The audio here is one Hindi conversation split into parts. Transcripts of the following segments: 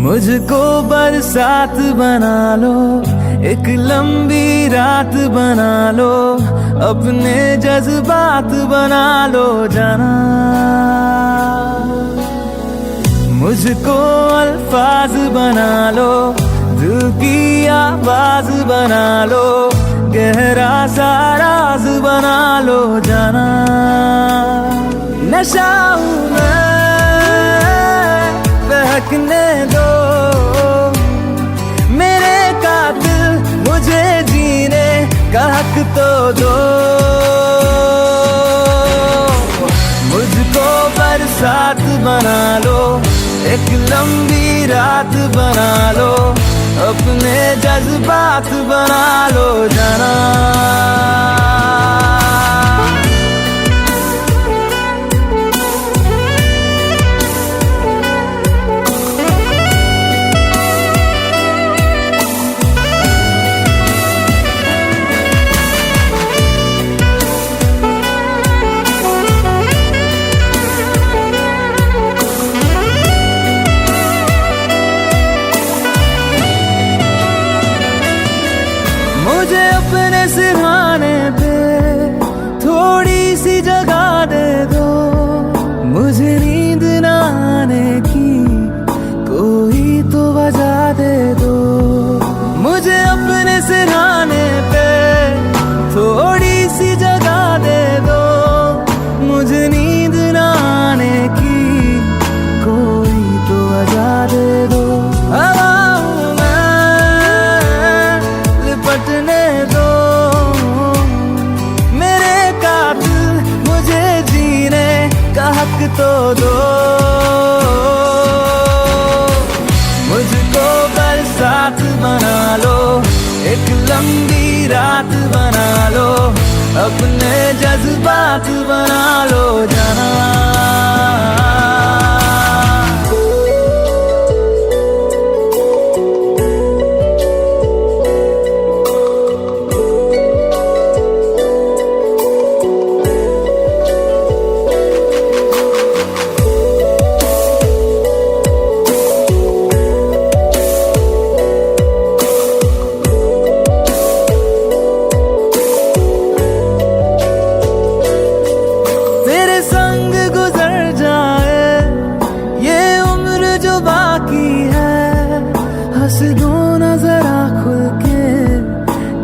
मुझको बरसात बना लो, एक लंबी रात बना लो, अपने जज्बात बना लो जाना। मुझको अल्फाज बना लो, दिल की आवाज बना लो, गहरा सा राज बना लो जाना। नशा हूँ मैं, बहकने दो मेरे कातिल, मुझे जीने का हक तो दो। मुझको बरसात बना लो, एक लंबी रात बना लो, अपने जज्बात बना लो जाना। मुझे अपने सिरहाने पे थोड़ी सी जगह दे दो, मुझे नींद न आने की कोई तो वजह दे दो। मुझे अपने सिरहाने पे थोड़ी सी जगह दे दो, मुझे नींद न आने की कोई तो वजह दे दो। लिपटने दो मेरे कातिल, मुझे जीने का हक तो दो। मुझको बरसात बना लो, एक लंबी रात बना लो, अपने जज्बात बना लो जाना। हंस दो ना जरा खुल के,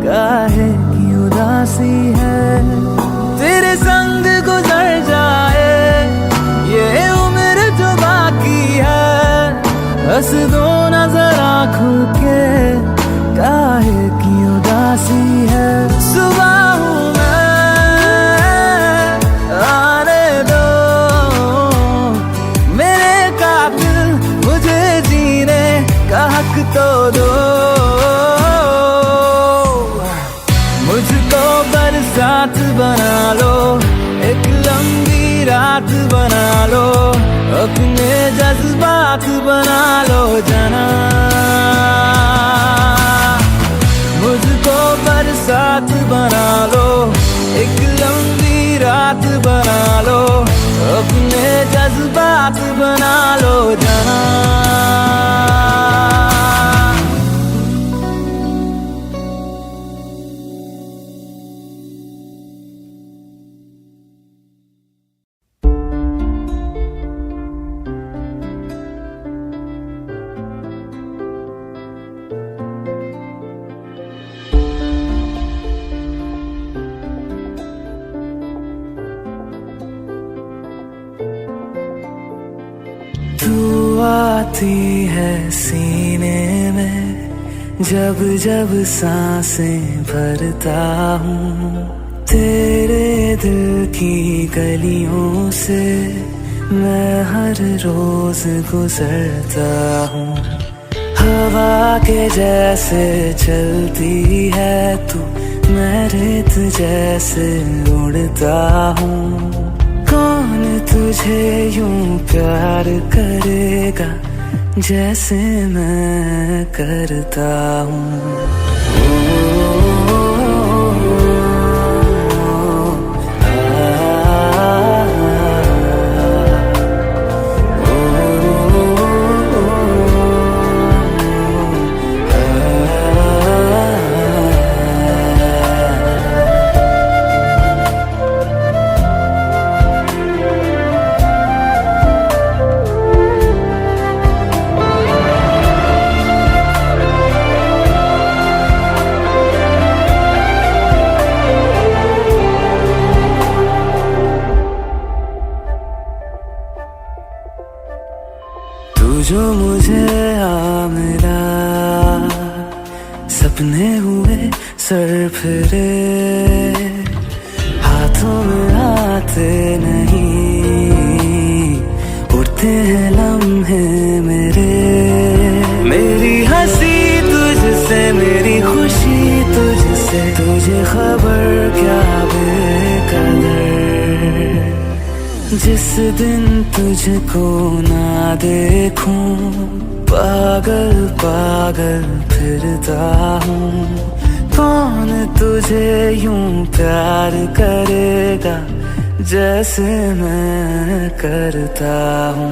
काहे की उदासी है। तेरे संग गुजर जाए ये उम्र जो बाकी है, हंस दो ना जरा खुल के, काहे की उदासी है। सुबह हूँ मैं, आने दो मेरे कातिल, मुझे जीने का हक तो दो। मुझको बरसात बना लो, एक लंबी रात बना लो, अपने जज्बात बना लो जाना। मुझको बरसात बना लो, एक लंबी रात बना लो, अपने जज्बात बना लो जाना। तू आती है सीने में, जब जब सांसें भरता हूँ, तेरे दिल की गलियों से मैं हर रोज गुजरता हूँ। हवा के जैसे चलती है तू, मैं रेत जैसे उड़ता हूँ। कौन तुझे यूं प्यार करेगा जैसे मैं करता हूँ। जो मुझे आ मिला, सपने हुए सर फिरे, हाथों में आते नहीं, उड़ते हैं लम्हे मेरे। मेरी हंसी तुझसे, मेरी खुशी तुझसे, तुझे खबर क्या बेकदर। जिस दिन तुझको ना देखूं, पागल पागल फिरता हूँ। कौन तुझे यूं प्यार करेगा जैसे मैं करता हूँ।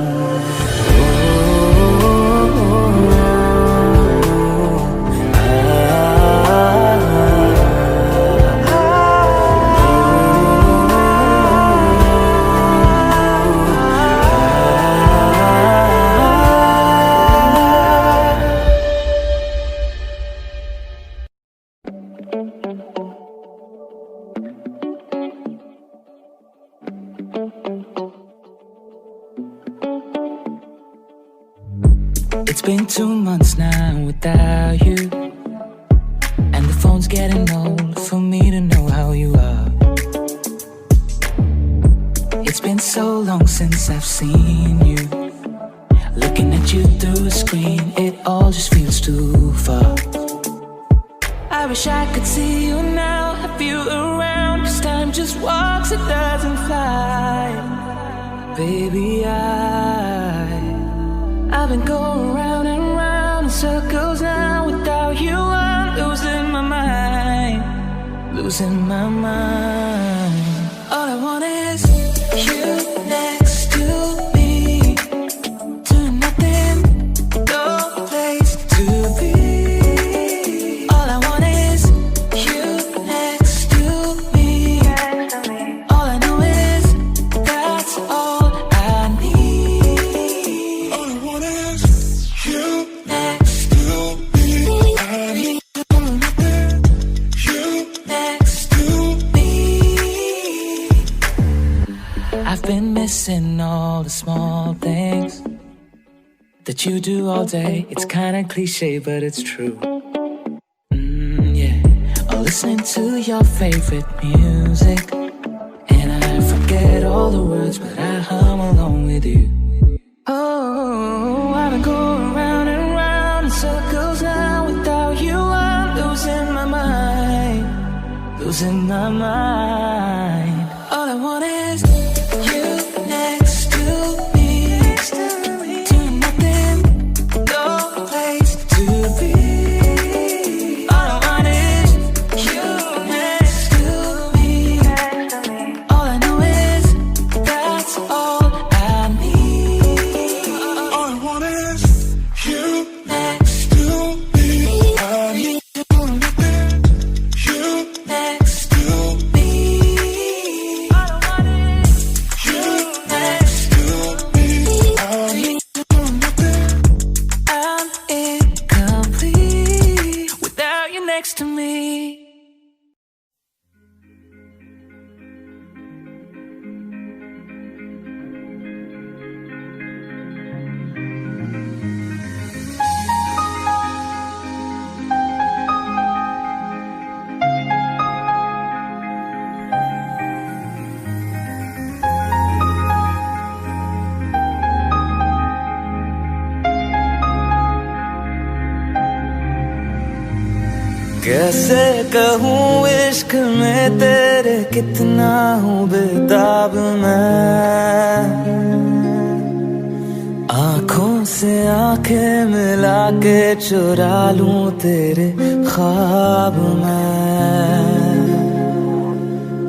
It's been 2 months now without you, and the phone's getting old for me to know how you are. It's been so long since I've seen you. Looking at you through a screen, it all just feels too far. I wish I could see you now, have you around, 'cause time just walks, it doesn't fly. Baby, I've been going round and round in circles now. Without you I'm losing my mind, losing my mind. All I want is you next to me, doing nothing, no place to be. All I want is you next to me. All I know is that's all I need. All I want is you next to me. I need you next to me. I've been missing all the small things that you do all day. It's kinda cliche, but it's true. Yeah. Or listening to your favorite music, and I forget all the words, but I hum along with you. Oh, I've been going round and round in circles now. Without you I'm losing my mind, losing my mind. All I want is you next to me, doing nothing, no place to be. All I want is you next to me. All I know is that's all I need. All I want is you next to me. I need you next to me. All I want is you next to me. I need I'm incomplete without you next to me. कैसे कहूँ इश्क में तेरे कितना हूँ बेताब मैं, आँखों से आंखें मिला के चुरा लूं तेरे ख्वाब मैं।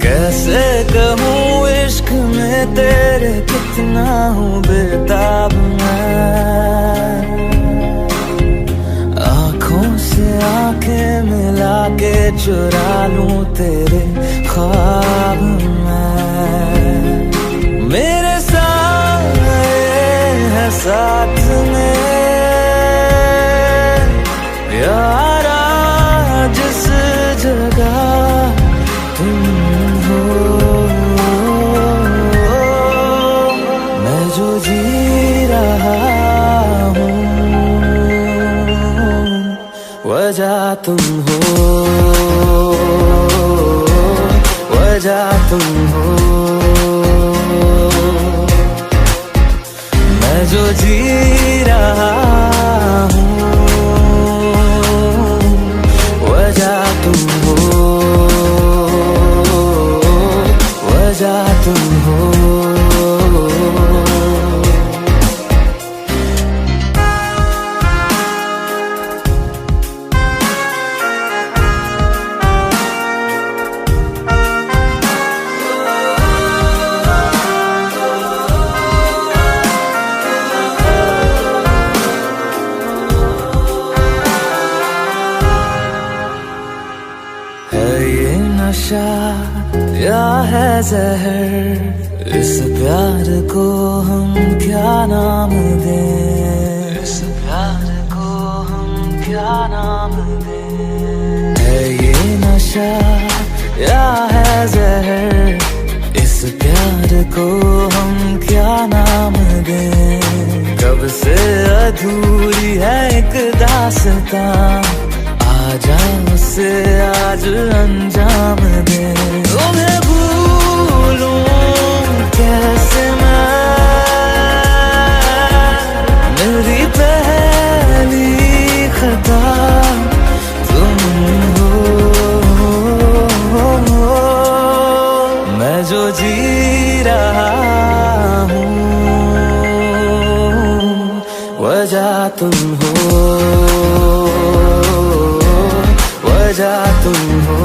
कैसे कहूँ इश्क में तेरे कितना हूँ बेताब मैं, आँखों से आंखें मिला के चुरा लूं तेरे ख्वाब मैं। मेरे साए है साथ में यारा जिस जगह तुम हो, मैं जो जी रहा हूँ वजह तुम हो, वजह तुम हो। मैं जो जी रहा हूँ वजह तुम हो, वजह तुम हो। नशा या है जहर, इस प्यार को हम क्या नाम दें, इस प्यार को हम क्या नाम दें। है ये नशा या है जहर, इस प्यार को हम क्या नाम दें। कब से अधूरी है एक दास्तां, आजा मुझसे आज अंजाम दे। तुम्हें भूलूं कैसे मैं, मेरी पहली खता तुम हो। मैं जो जी रहा हूँ वजह तुम हो, वजह तुम हो।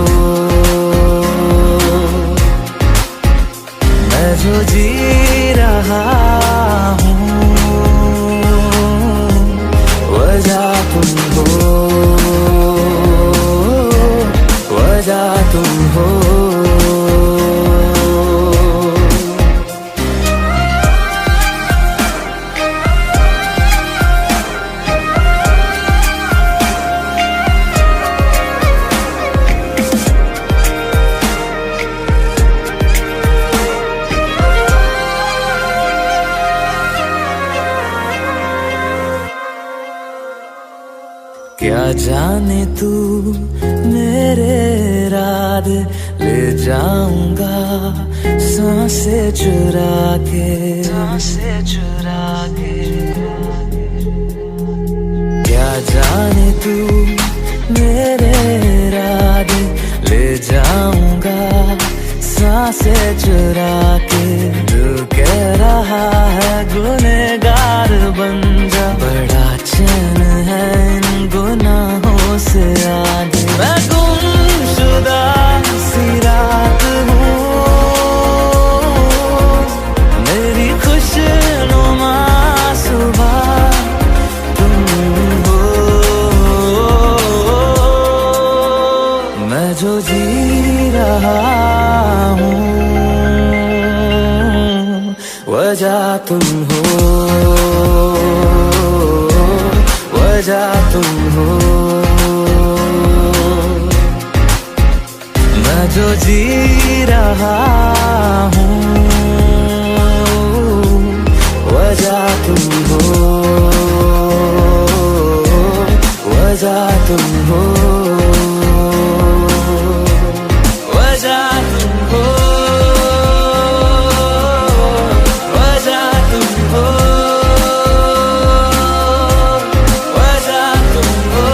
मैं जो जी रहा हूँ वजह तुम हो, वजह तुम हो। क्या जाने तू मेरे रात ले जाऊंगा सांसें चुरा के, सांसें चुरा के। क्या जाने तू मेरे रात ले जाऊंगा सांसें चुरा के। दिल कह रहा है गुनहगार बन जा, बड़ा चैन है इन गुनाहों से आगे। मैं गुमशुदा सी रात हूँ, मेरी खुशनुमा सुबह तुम हो। मैं जो जी रहा हूँ वजह तुम हो, वजह तुम हो। मैं जो जी रहा हूँ वजह तुम हो, वजह तुम हो, वजह तुम हो, वजह तुम हो। वजह तुम हो,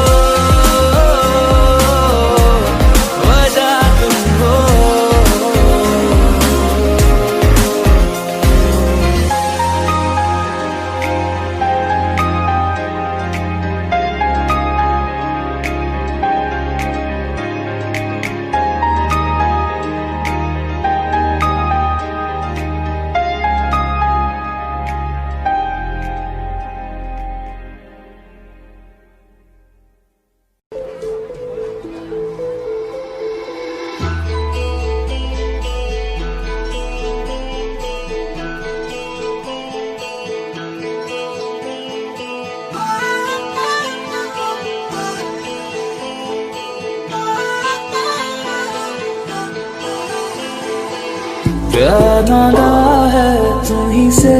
प्यार मांगा है तुम्हीं से,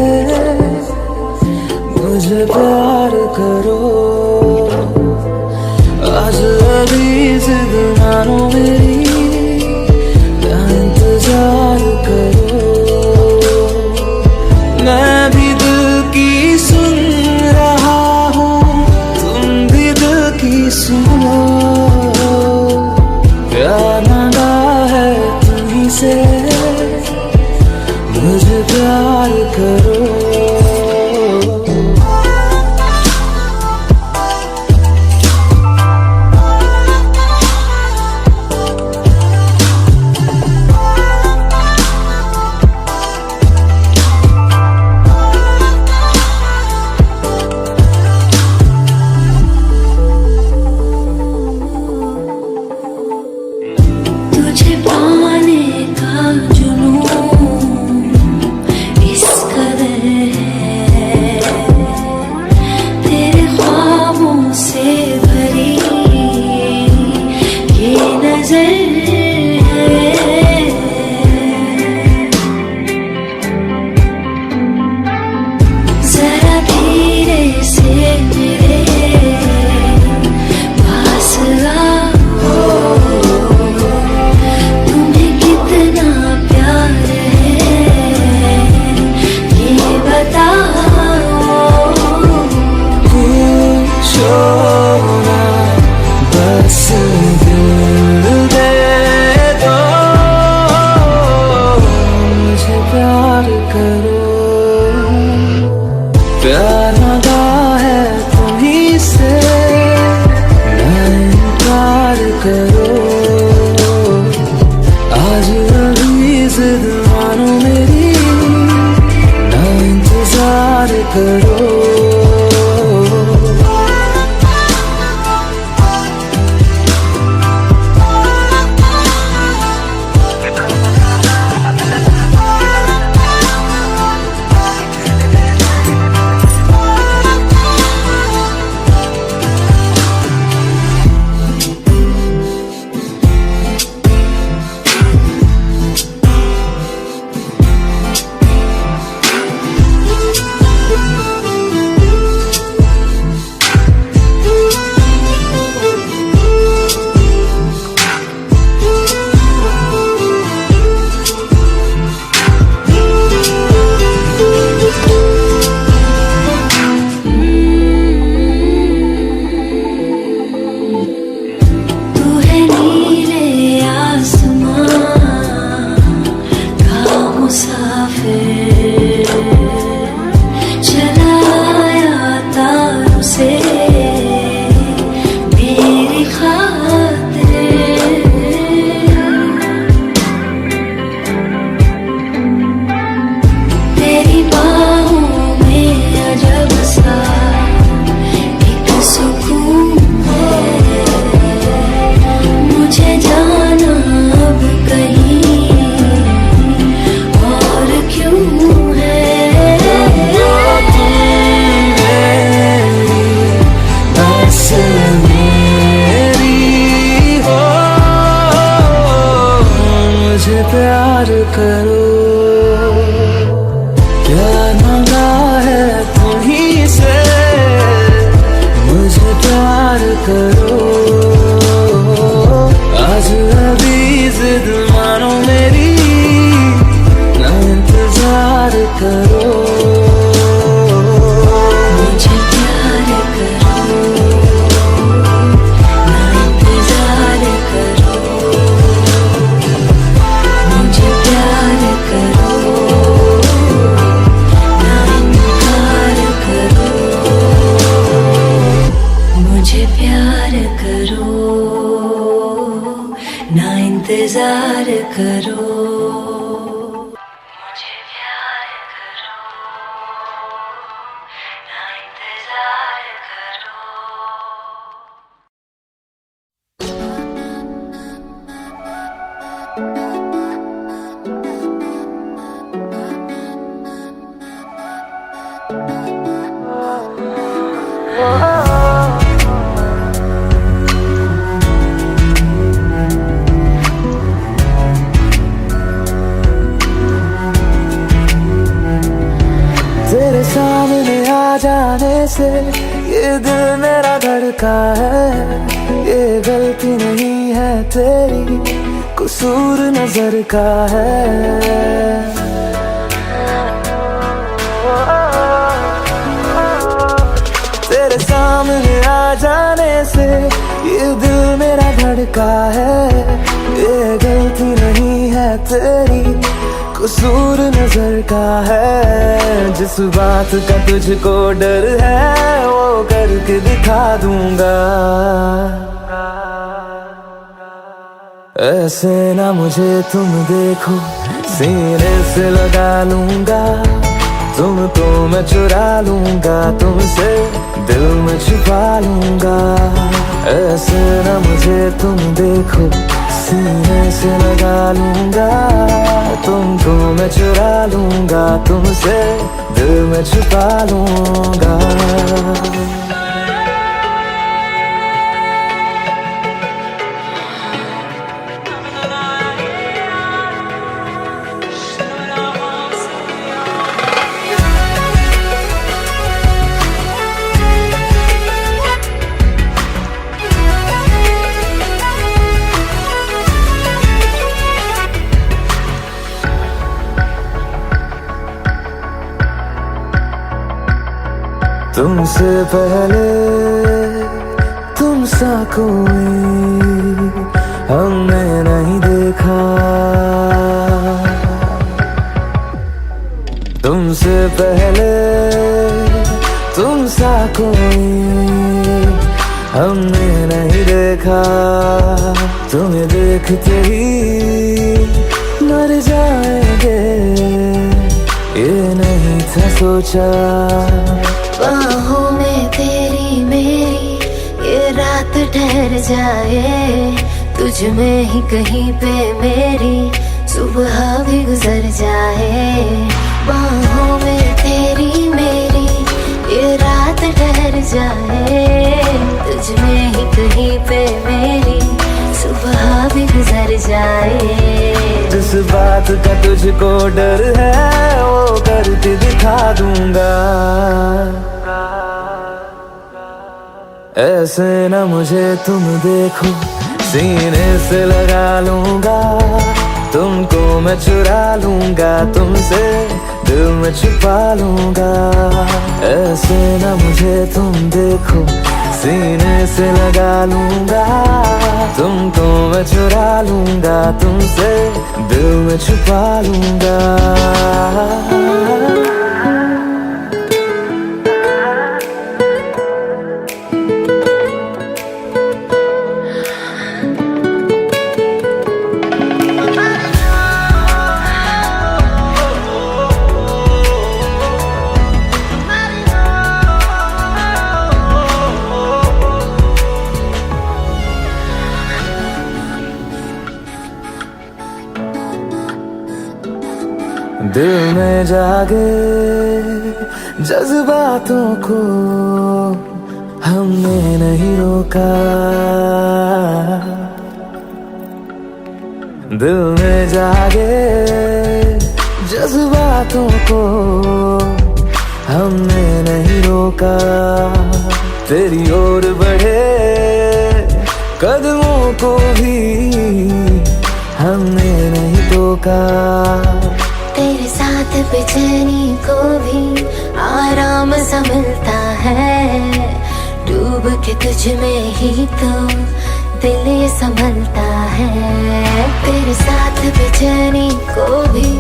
मुझे प्यार करो। आज अभी जिद मानो मेरी, ना इंतजार करो। मैं भी दिल की सुन रहा हूँ, तुम भी दिल की सुनो। प्यार मांगा है तुम्हीं से, मुझे प्यार करो। तुझे पाने का जुनून इस कदर है, तेरे ख्वाबों से भरी ये नजर है। जरा धीरे से मेरे पास आओ, तुम्हें कितना प्यार है ये बताओ। पूछो ना, बस दिल दे दो, मुझे प्यार करो। प्यार मांगा है तुम्हीं से, ना इनकार करो। आज अभी जिद मानो मेरी, ना इंतजार करो। तू है नीले आसमां का मुसाफिर, चला आया तारों से मेरी खातिर। तेरी बाहों में अजब सा एक सुकून है, मुझे जाना अब कहीं और क्यों है। बस मेरी हो, मुझे प्यार करो। प्यार मांगा है तुम्हीं से, मुझे प्यार करो। आज अभी जिद मानो मेरी, ना इंतजार करो। मुझे प्यार करो, ना इंतजार करो। मुझे प्यार करो, ना इनकार करो। मुझे प्यार करो, ना इंतजार करो। मुझे प्यार करो, ना इंतजार करो। से ये दिल मेरा धड़का है। ये गलती नहीं है तेरी, कसूर नजर का है। तेरे सामने आ जाने से ये दिल मेरा धड़का है। ये गलती नहीं है तेरी, कसूर नजर का है। जिस बात का तुझको डर है वो करके दिखा दूंगा। ऐसे ना मुझे तुम देखो, सीने से लगा लूंगा। तुमको मैं चुरा लूंगा, तुमसे दिल में छुपा लूंगा। ऐसे ना मुझे तुम देखो, सीने से लगा लूंगा। तुमको मैं चुरा लूंगा, तुमसे दिल में छुपा लूंगा। तुमसे पहले तुम सा कोई हमने नहीं देखा। तुमसे पहले तुम सा कोई हमने नहीं देखा। तुम्हें देखते ही मर जाएंगे, ये नहीं था सोचा। बाहों में तेरी मेरी ये रात ठहर जाए। तुझ में ही कहीं पे मेरी सुबह भी गुजर जाए। बाहों में तेरी मेरी ये रात ठहर जाए। तुझ में ही कहीं पे मेरी सुबह भी गुजर जाए। जिस बात का तुझको डर है वो करके दिखा दूंगा। ऐसे ना मुझे तुम देखो, सीने से लगा लूंगा। तुमको मैं चुरा लूंगा, तुमसे दिल में छुपा लूंगा। ऐसे ना मुझे तुम देखो, सीने से लगा लूंगा। तुमको मैं चुरा लूंगा, तुमसे दिल में छुपा लूंगा। दिल में जागे जज्बातों को हमने नहीं रोका। दिल में जागे जज्बातों को हमने नहीं रोका। तेरी ओर बढ़े कदमों को भी हमने नहीं टोका। तेरे साथ बेचैनी को भी आराम सा मिलता है। डूब के तुझ में ही तो दिल ये संभलता है। तेरे साथ बेचैनी को भी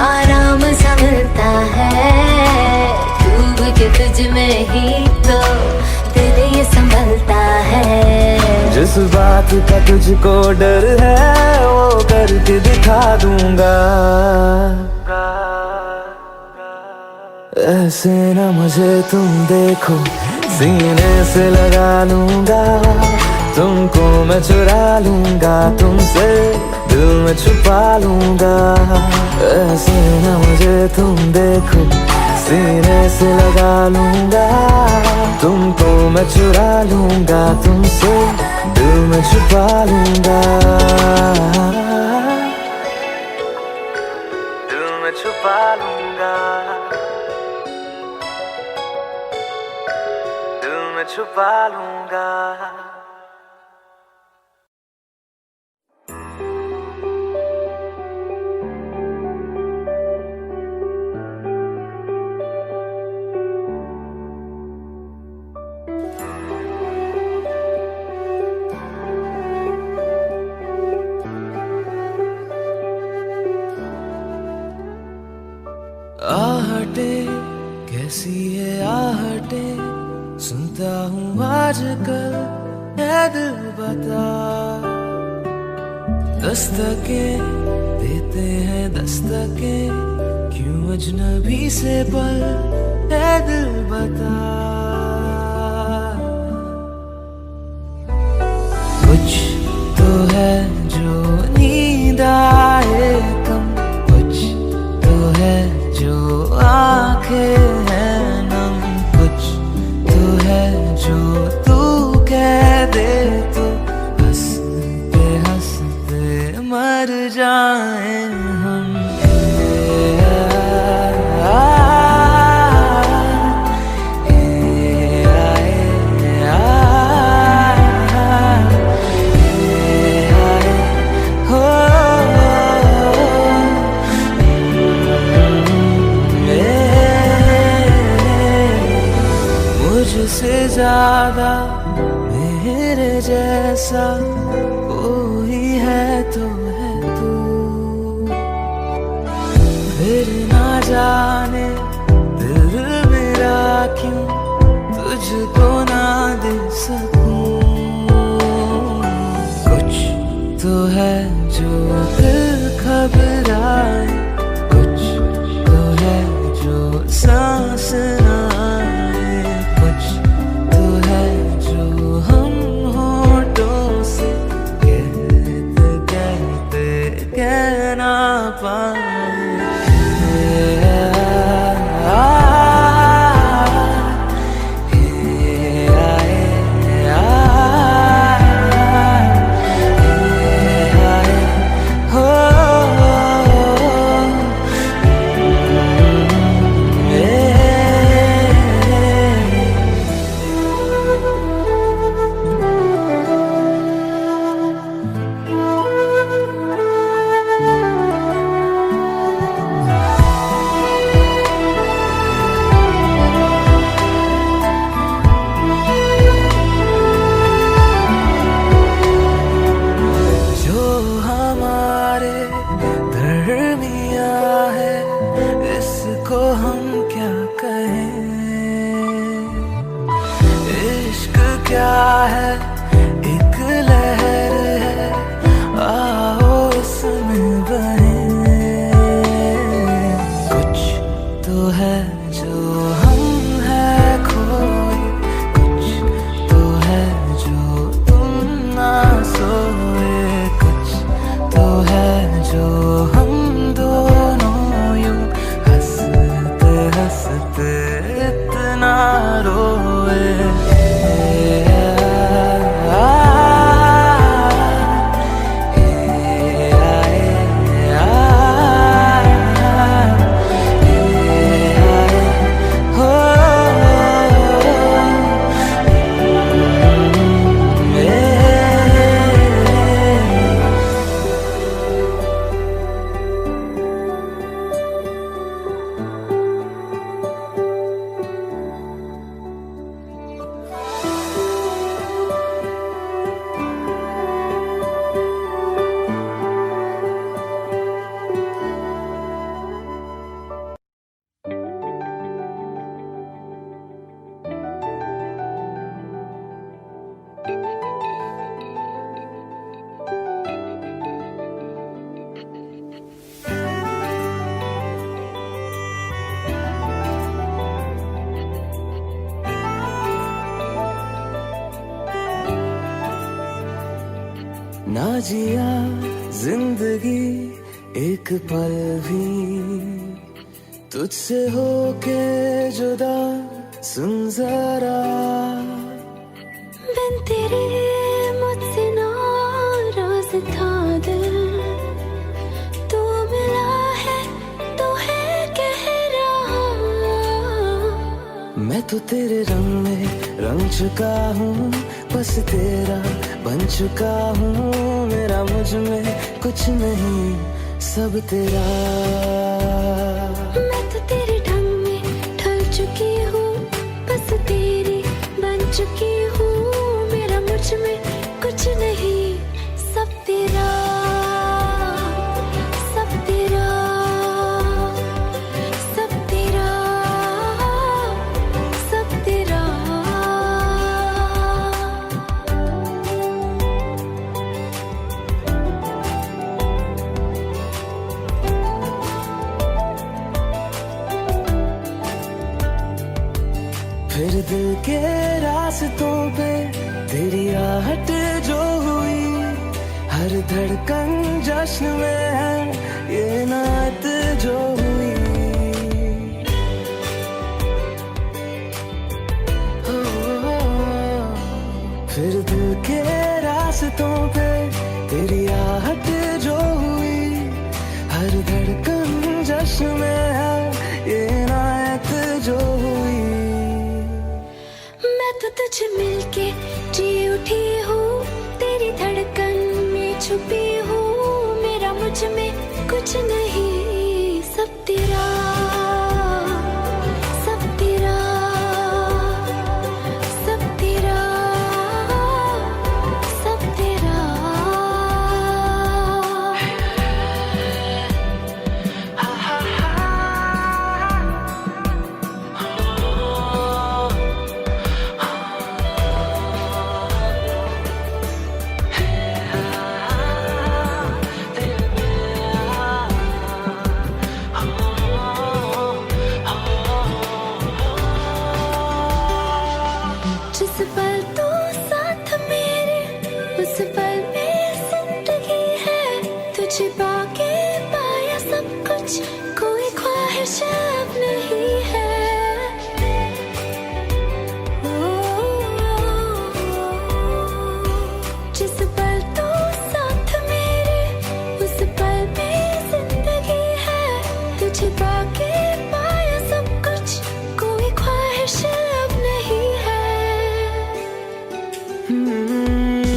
आराम सा मिलता है। डूब के तुझ में ही तो दिल ये संभलता है। जिस बात का तुझको डर है वो करके दिखा दूंगा। ऐसे ना मुझे तुम देखो, सीने से लगा लूंगा। तुमको मैं चुरा लूंगा, तुमसे दिल में छुपा लूंगा। ऐसे ना मुझे तुम देखो, सीने से लगा लूंगा। तुमको मैं चुरा लूंगा, तुमसे दिल में छुपा लूंगा। दिल में छुपा लूंगा। में छुपा लूंगा। आहटे कैसी है आहटे सुनता हूँ आजकल है दिल बता। दस्तके देते हैं दस्तके क्यों अजनबी से पल है दिल बता। कुछ तो है जो नींद आए कम, कुछ तो है जो आंखें हैं नम, कुछ तो है जो तू कह दे तो हंसते हंसते मर जाए हम। मुझसे ज्यादा मेरे जैसा कोई है तो है तू, फिर ना जाने दिल मेरा क्यों तुझको ना दे सकूं। कुछ तो है जो दिल घबराए, कुछ तो है जो सांस ना आए, कुछ तो है जो हम होठों से कहते कहते कह ना पाए। ना जिया जिंदगी एक पल भी तुझसे होके जुदा, सुन जरा बिन तेरे मुझसे नाराज था दिल, तू मिला है तो है कह रहा। मैं तो तेरे रंग में रंग चुका हूँ, बस तेरा बन चुका हूँ। मेरा मुझ में कुछ नहीं, सब तेरा। मैं तो तेरे ढंग में ढल चुकी हूँ, बस तेरी बन चुकी हूँ। मेरा मुझ में कुछ नहीं, सब तेरा, सब तेरा, सब तेरा, सब तेरा। फिर दिल के रास्तों पे तेरी आहट जो हुई, हर धड़कन जश्न में है ये नात जो हुई। फिर दिल के रास्तों पे तेरी आहट जो हुई, हर धड़कन जश्न में है ये नात जो हुई। मैं तो तुझे मिलके जी उठी हूँ, तेरी धड़कन में छुपी हूँ। मेरा मुझ में कुछ नहीं, सब तेरा, सब तेरा, सब तेरा, सब तेरा। जिस पल तू साथ मेरे, उस पल में जिंदगी है। तुझे पाके पाया सब कुछ, कोई ख्वाहिश अब नहीं है। जिस पल तू साथ मेरे, उस पल में जिंदगी है। तुझे पाके पाया सब कुछ, कोई ख्वाहिश अब नहीं है।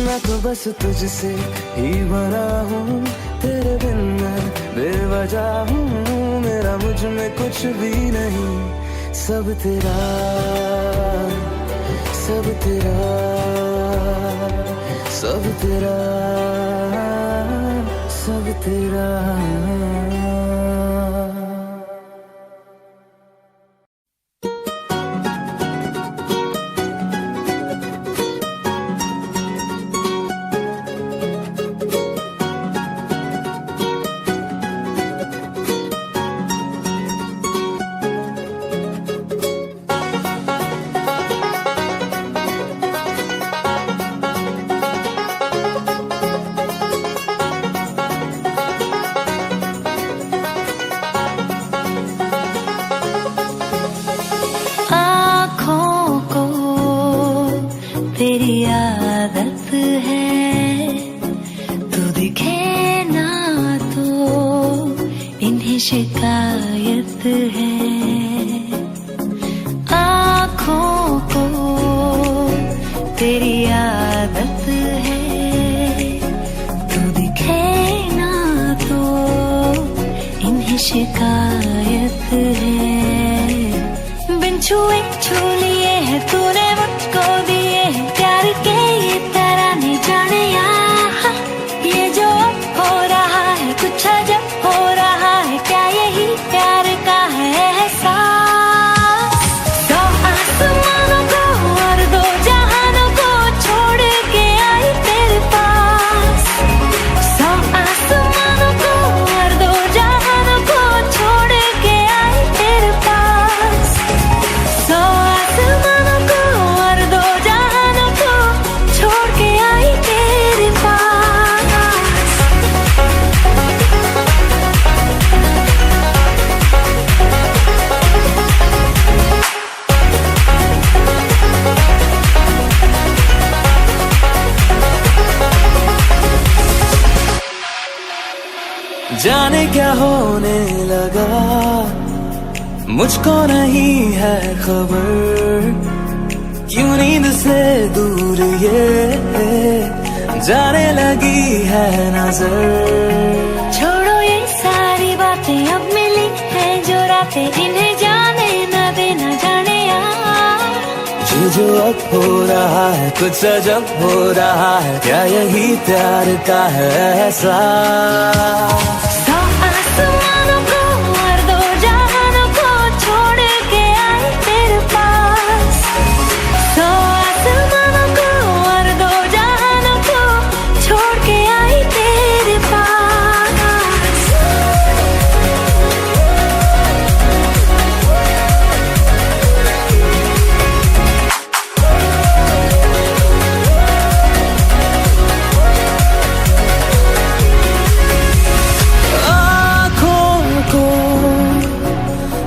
मैं तो बस तुझसे ही बना हूँ, तेरे बिन मैं बेवजह हूँ। मेरा मुझ में कुछ भी नहीं, सब तेरा, सब तेरा, सब तेरा, सब तेरा। तेरी आदत है, तू दिखे ना तो इन्हें शिकायत है। आँखों को तेरी आदत है, तू दिखे ना तो इन्हें शिकायत है। बिन छुए छू लिए है तूने मुझको दिए हैं प्यार के ये तराने, जाने यहाँ ये जो हो रहा है कुछ अजब हो रहा है। क्या यही प्यार का है एहसास? दो आसमानों को और दो जहानों को छोड़ के आई तेरे पास। सौ आसमानों को और दो जहानों को छोड़ के आई तेरे पास। सौ आसमानों को और दो जहानों को छोड़ के आई तेरे पास। जाने क्या होने लगा, मुझको नहीं है खबर क्यों नींद से दूर ये जाने लगी है नजर। छोड़ो ये सारी बातें, अब मिली है जो रातें, इन्हें जाने न देना जाने यार। ये जो अब हो रहा है कुछ अजब हो रहा है, क्या यही प्यार का है एहसास। सौ आसमानों को और दो जहानों को छोड़ के आई तेरे पास। सौ आसमानों को और दो जहानों को छोड़ के आई तेरे पास।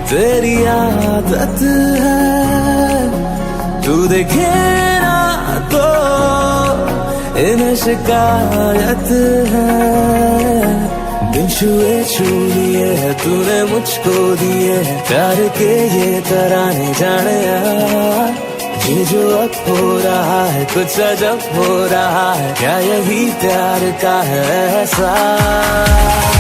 तेरी आदत है तू देखे ना तो इन्हें शिकायत है। बिन छुए छू लिए है तूने मुझको दिए है प्यार के ये तराने जाने यार। ये जो अब हो रहा है कुछ अजब हो रहा है, क्या यही प्यार का है एहसास।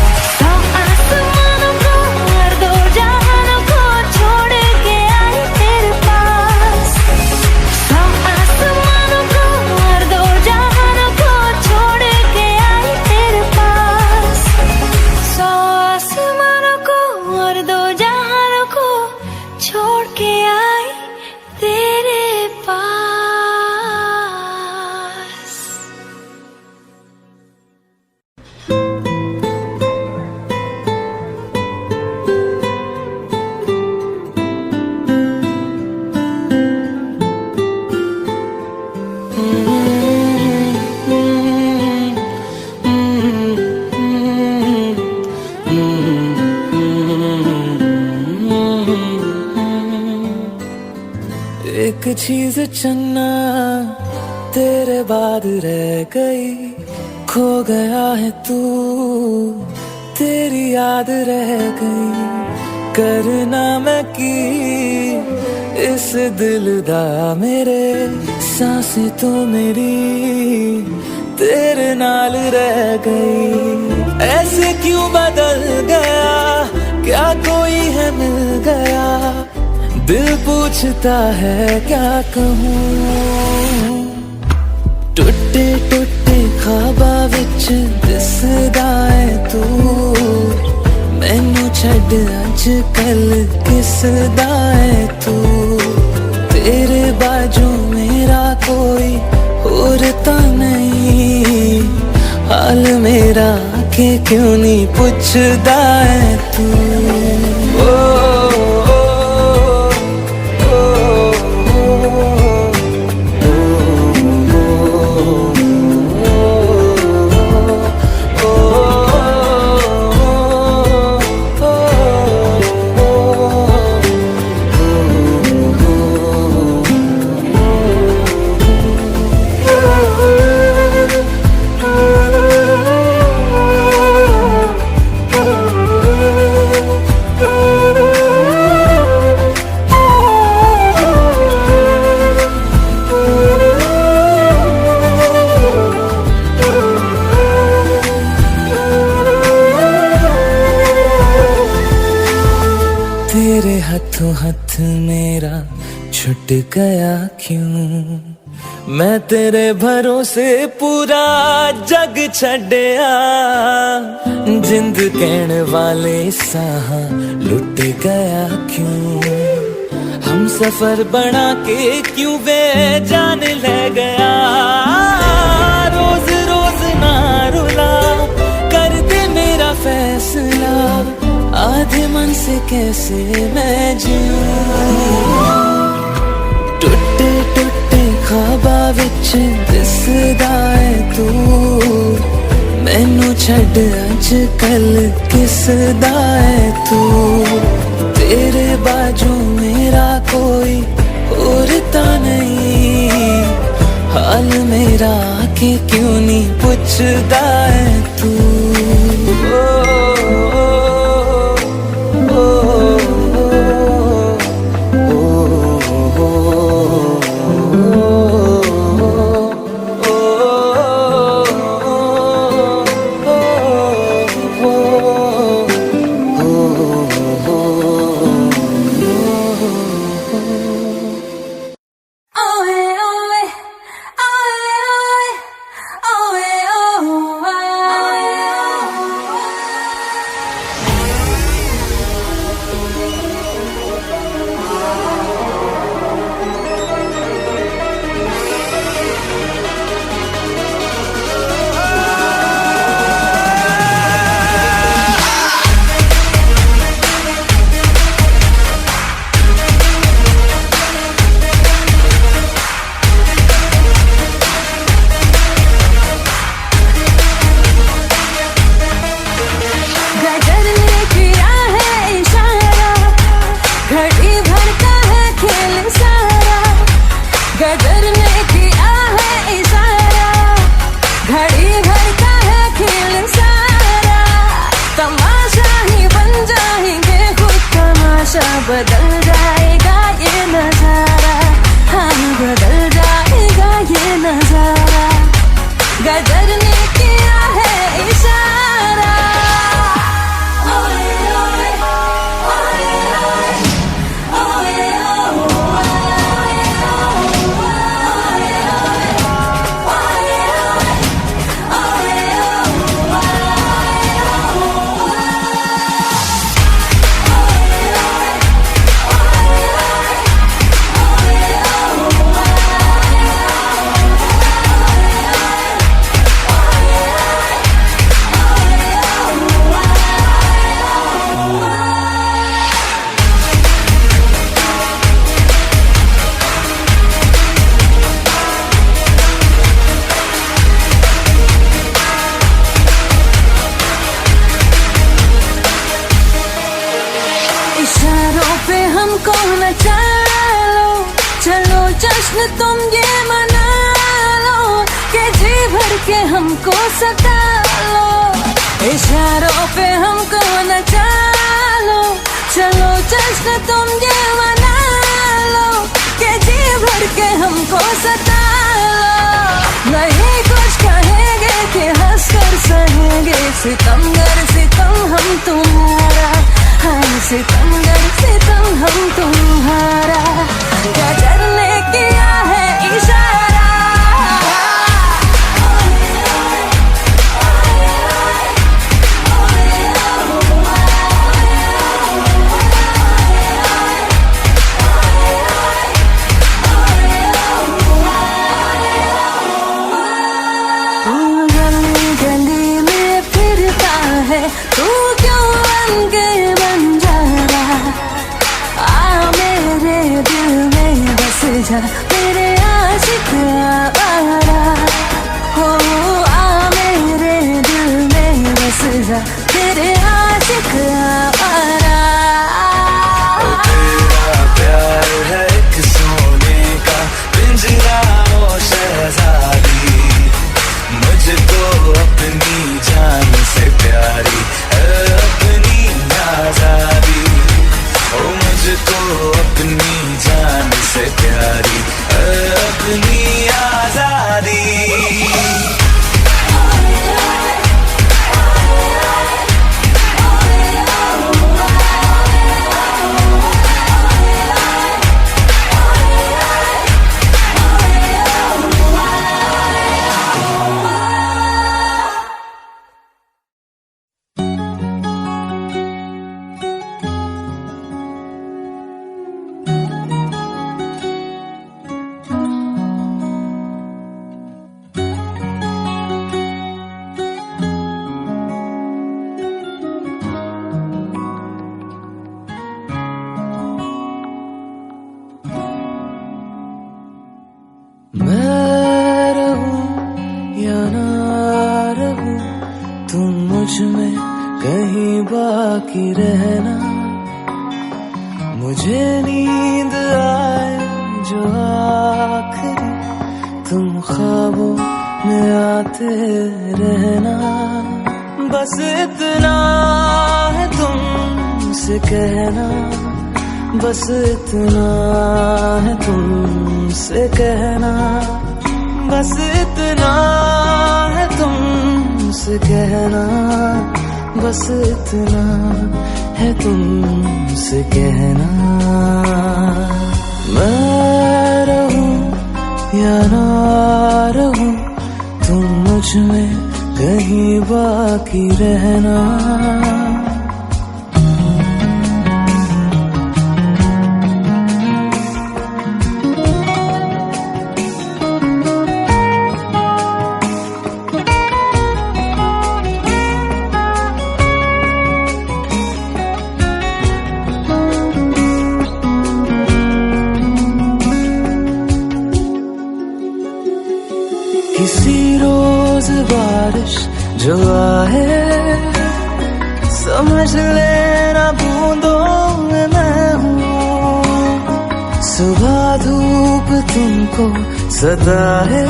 एक चीज चन्ना तेरे बाद रह गई, खो गया है तू तेरी याद रह गई। करना मैं की इस दिल दा मेरे सांसें तो मेरी तेरे नाल रह गई। ऐसे क्यों बदल गया, क्या कोई है मिल गया, दिल पूछता है क्या कहूँ। टुटे टुटे ख्वाबा विच दिसदा है तू, मैनू छड्ड अज कल किसदा है तू। तेरे बाजू मेरा कोई और तो नहीं, हाल मेरा के क्यों नहीं पूछदा है तू। तेरे हाथों हाथ मेरा छूट गया क्यों, मैं तेरे भरोसे पूरा जग छड़िया। जिंद कहण वाले साह लुट गया क्यों, हम सफर बना के क्यों बेजान ले गया। रोज रोज ना रुला, कर दे मेरा फैसला, आधे मन से कैसे मैं जीऊं। टुटे टुटे ख्वाबा विच दिसदा है तू, मैनू छड्ड अज कल किसदा है तू। तेरे बाजू मेरा कोई और तो नहीं, हाल मेरा के क्यों नहीं पूछदा है तू। Oh हमको नचा लो, चलो जश्न तुम ये मना लो कि जी भर के हमको सता लो। इशारों पे हमको नचा लो, चलो जश्न तुम ये मना लो कि जी भर के हमको सता लो। नहीं कुछ कहेंगे कि हंस कर सहेंगे, सितमगर सितम हम तुम्हारा, हाँ सितमगर सितम हम तुम्हारा। क्या करने किया है इशारा, तू क्यों बन के बन जा रहा, आ मेरे दिल में बस जा, मेरे आशिक आवारा हो, आ मेरे दिल में बस जा, मेरे आशिक आवारा। तेरा प्यार है एक सोने का पिंजरा ओ शहजादी, मुझको अपनी जान से प्यारी अपनी आजादी, ओ मुझको अपनी जान से प्यारी अपनी आजादी। मैं रहूं या ना रहूं, तुम मुझ में कहीं बाकी रहना। मुझे नींद आए जो आखिरी, तुम ख्वाबों में आते रहना। बस इतना है तुमसे कहना, बस इतना है तुमसे कहना, बस इतना है तुमसे कहना, बस इतना है तुमसे कहना। मैं रहूं या ना रहूं, तुम मुझ में कहीं बाकी रहना। किसी रोज बारिश जो आए, समझ लेना बूंदों में मैं हूँ। सुबह धूप तुमको सदा है,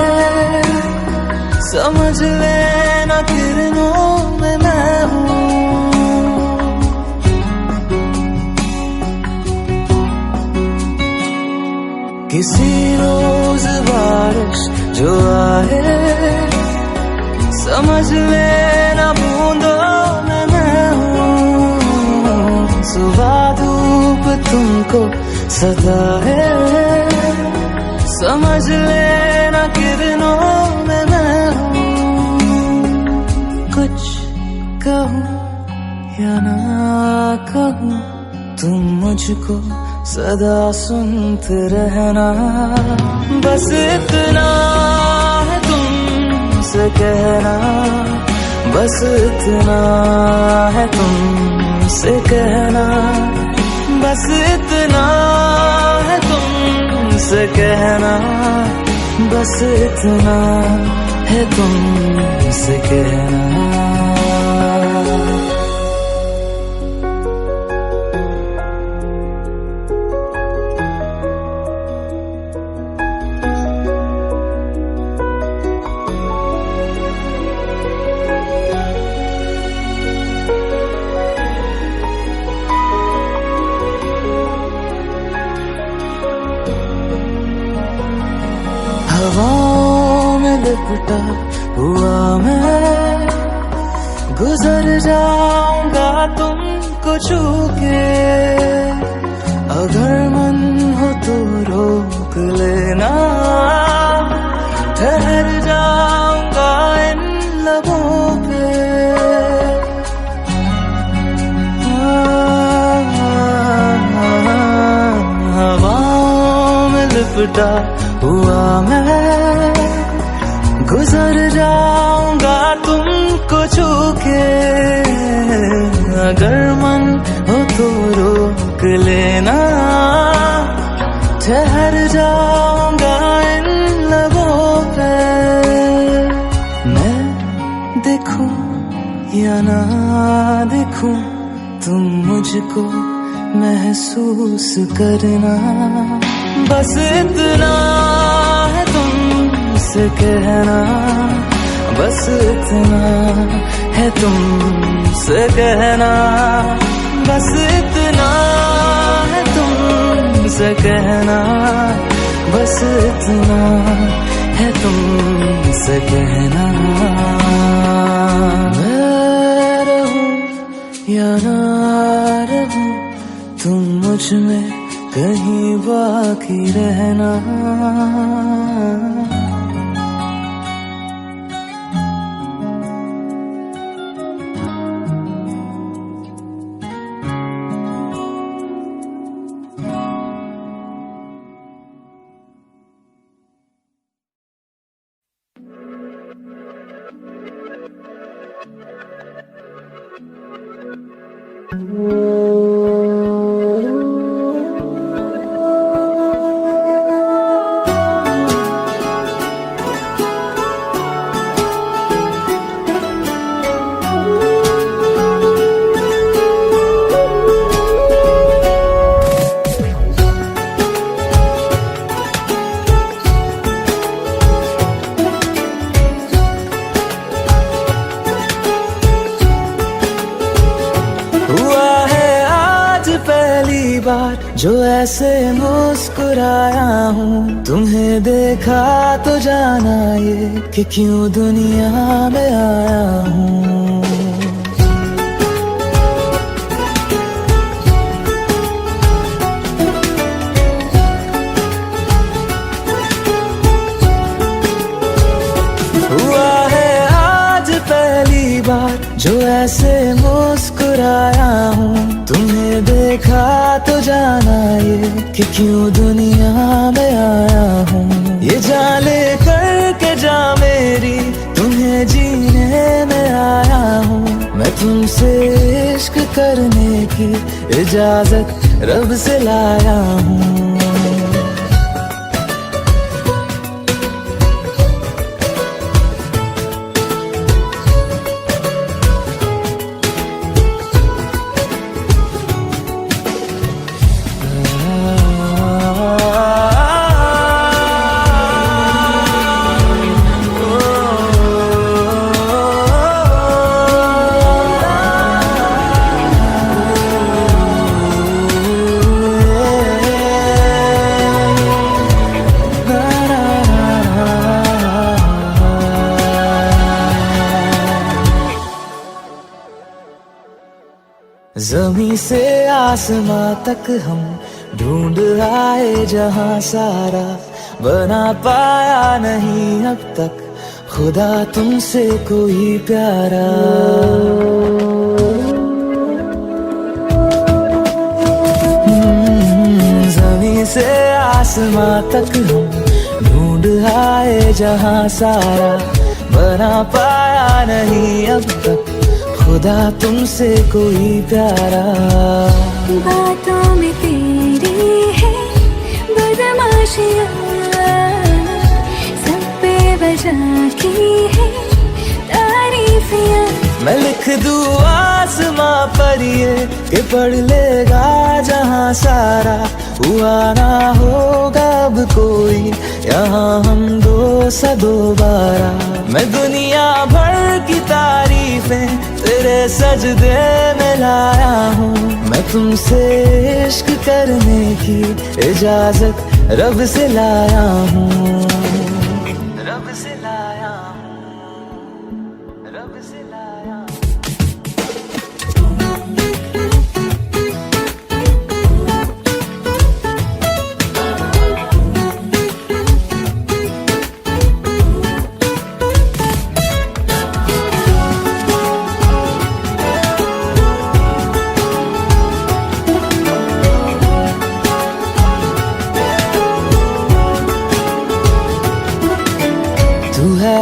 समझ लेना किरणों में मैं हूँ। किसी रोज बारिश जो आए, समझ लेना बूंदों में मैं हूँ। सुबह धूप तुमको सदा है, समझ लेना किरणों में मैं हूँ। कुछ कहूँ या ना कहूँ, तुम मुझको सदा सुनते रहना। बस इतना है तुमसे कहना, बस इतना है तुमसे कहना, बस इतना है तुमसे कहना, बस इतना है तुमसे कहना। लिपटा हुआ मैं, गुजर जाऊंगा तुमको छू के। अगर मन हो तो रोक लेना, ठहर जाऊंगा इन लबों पे। हवाओं में लिपटा हुआ मैं, गुजर जाऊंगा तुमको छू के। अगर मन हो तो रोक लेना, ठहर जाऊंगा इन लबों पे। मैं देखूं या ना देखूं, तुम मुझको महसूस करना। बस इतना है तुमसे कहना, बस इतना है तुमसे कहना, बस इतना है तुमसे कहना, बस इतना है तुमसे कहना। मैं रहूं या ना रहूं, तुम मुझ में कहीं बाकी रहना। जो ऐसे मुस्कुराया हूँ, तुम्हें देखा तो जाना ये कि क्यों दुनिया में आया हूँ। हुआ है आज पहली बार जो ऐसे मुस्कुराया हूँ, तुम्हें देखा तो जाना ये कि क्यों दुनिया में आया हूँ। ये जान ले करके जा मेरी, तुम्हें जीने में आया हूँ। मैं तुमसे इश्क करने की इजाजत रब से लाया हूँ। ज़मीं से आसमां तक हम ढूंढ आए जहां सारा, बना पाया नहीं अब तक खुदा तुमसे कोई प्यारा। ज़मीं से आसमां तक हम ढूंढ आए जहां सारा, बना पाया नहीं अब तक खुदा तुमसे कोई प्यारा। बातों में तेरी है बदमाशियाँ, सब पे वजह की है तारीफियाँ। मैं लिख दूँ आसमां पर ये कि पढ़ लेगा जहां सारा, हुआ ना होगा अब कोई यहाँ हम दो सा दोबारा। मैं दुनिया भर की तारीफें तेरे सजदे में लाया हूँ। मैं तुमसे इश्क करने की इजाजत रब से लाया हूँ, रब से लाया हूँ।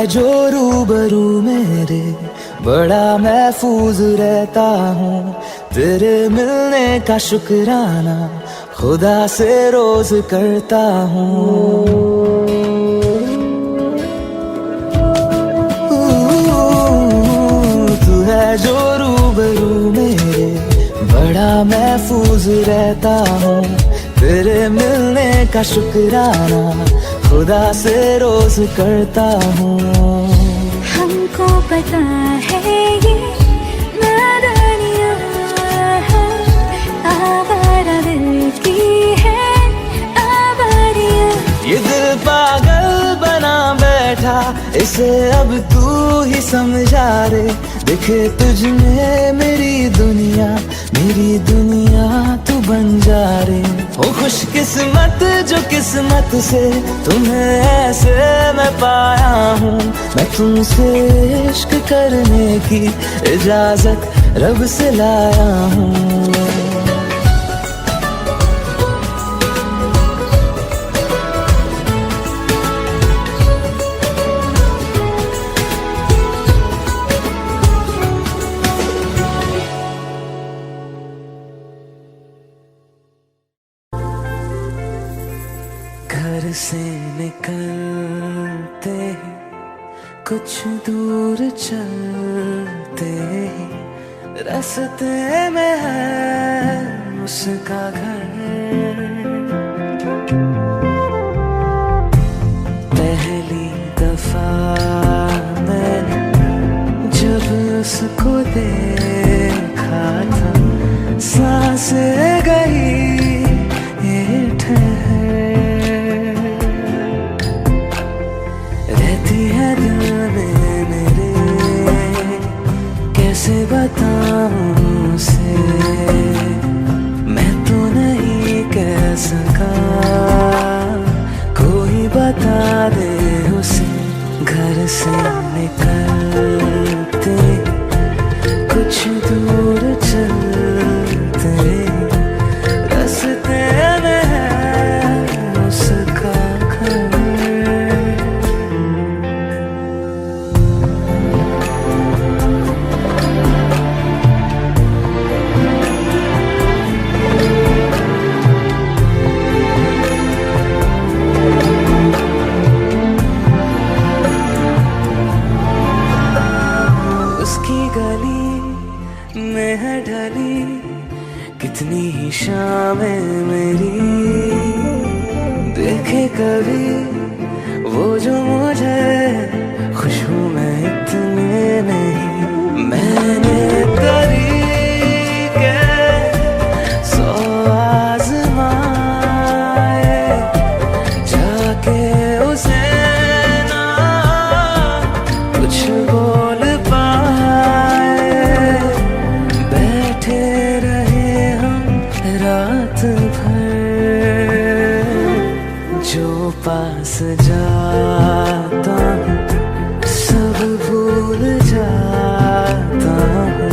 जो रूबरू मेरे बड़ा महफूज रहता हूँ। तेरे मिलने का शुक्राना खुदा से रोज करता हूँ। तू है जो रूबरू मेरे बड़ा महफूज रहता हूँ। तेरे मिलने का शुक्राना खुदा से रोज करता हूँ। हमको पता है ये नादानियाँ हैं, आवारा दिल की है आवारियाँ। ये दिल पागल बना बैठा, इसे अब तू ही समझा रे। दिखे तुझ में मेरी दुनिया तू बन जा रे। हो खुशकिस्मत जो किस्मत से तुम्हें ऐसे मैं पाया हूँ। मैं तुमसे इश्क करने की इजाजत रब से लाया हूँ। घर से निकलते ही कुछ दूर चलते ही रास्ते में है उसका घर। पहली दफा मैंने जब उसको देखा था, सांसें गई ये ठहर। कैसे बताऊं उसे, मैं तो नहीं कह सका, कोई बता दे उसे। घर से निकलते कुछ दूर चलते रास्ते में है उसका घर। में है ढली कितनी ही शामें मेरी, देखे कभी वो जो मुझे खुशबू में इतने नहीं। मैंने तरीके 100 आज़माए, जाके उसे ना कुछ बोल रात भर। जो पास जाता हूँ सब भूल जाता हूँ,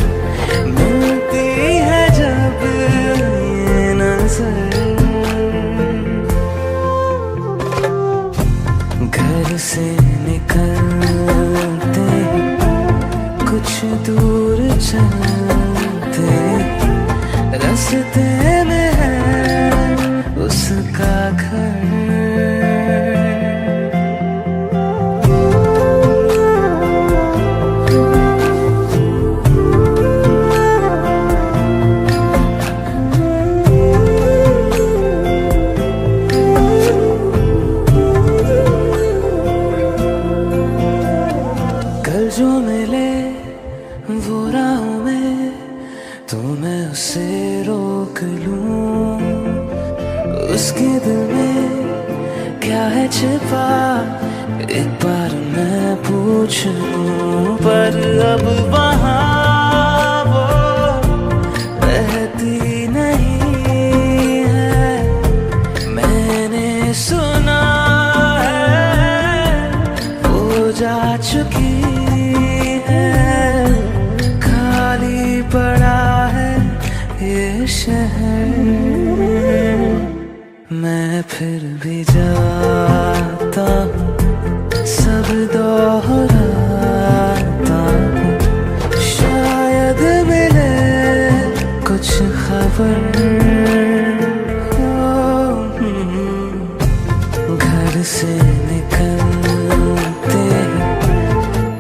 मिलती है जब ये नजर। घर से निकलते कुछ दूर चलते रास्ते में है उसका घर। कल जो मिले वो राहों में तो मैं उसे रोक लूं। उसके दिल में क्या है छिपा एक बार मैं पूछ लूं। पर अब वहाँ वो रहती नहीं है, मैंने सुना है वो जा चुकी है। खाली पड़ा है ये शहर, मैं फिर भी जाता हूँ सब दोहराता हूँ, शायद मिले कुछ खबर। घर से निकलते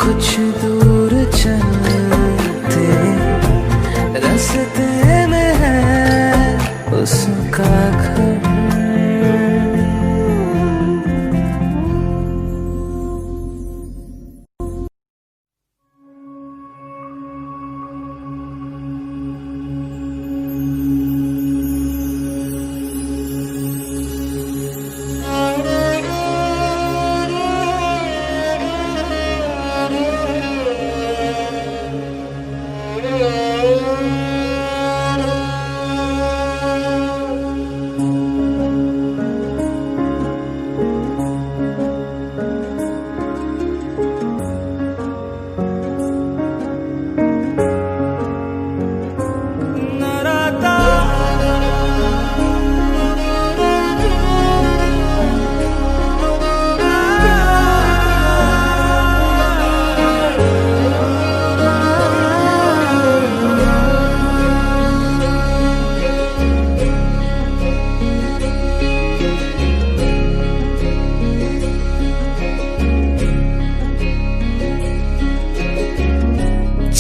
कुछ दूर चलते, रास्ते में है उसका घर।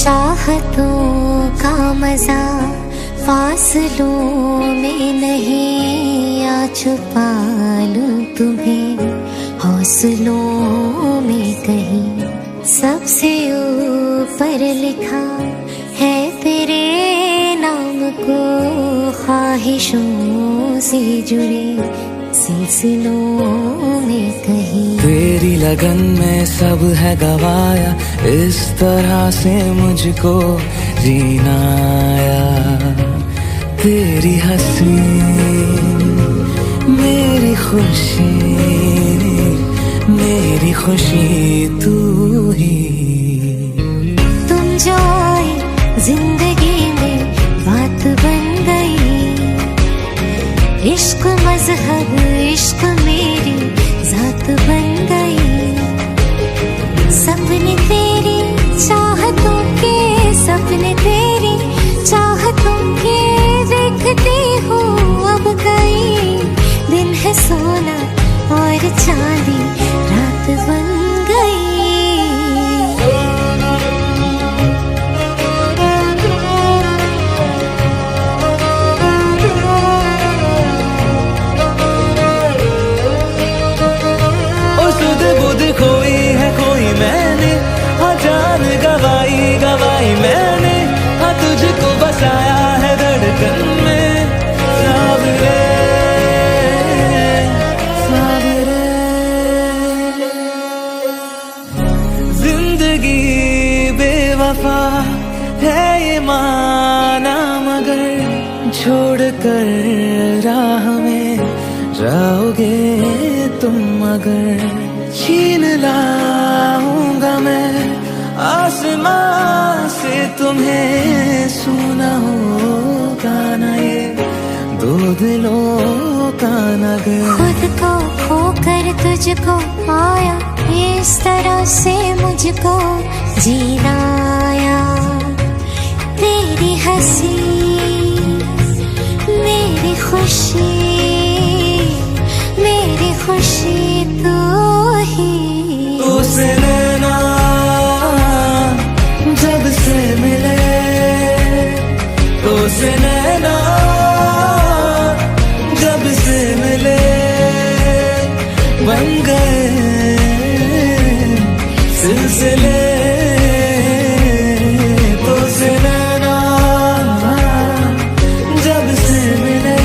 चाहतों का मजा फासलों में नहीं, आ छुपा लूं तुम्हें हौसलों में कहीं। सबसे ऊपर लिखा है तेरे नाम को, ख्वाहिशों से जुड़े सिलसिलों में कहीं। तेरी लगन में सब है गवाया, इस तरह से मुझको जीना आया। तेरी हंसी मेरी खुशी, मेरी खुशी तू ही। तुम जो आए जिंदगी में बात बन गई, इश्क मजहब इश्क मेरी जात बन गई। सपने तेरी चाहतों के, सपने तेरी चाहतों के देखती हूँ अब कई। दिन है सोना और चांदी रात बन गई। बुध खोई है कोई मैंने, हाँ जान गवाई गवाई मैंने, हाँ तुझको बसाया है धड़कन में। सावरे सावरे जिंदगी बेवफा है ये माना, मगर छोड़ कर राह में जाओगे तुम अगर। छीन लाऊंगा मैं आसमां से तुम्हें, सुना होगा ना ये दो दिलों का नगर। खुद को खोकर तुझको पाया, इस तरह से मुझको जीना आया। तेरी हंसी मेरी खुशी, मेरी खुशी तू ही। तुझसे नैना जब से मिले, तुझसे नैना जब से मिले, बन गए सिलसिले। तुझसे नैना जब से मिले,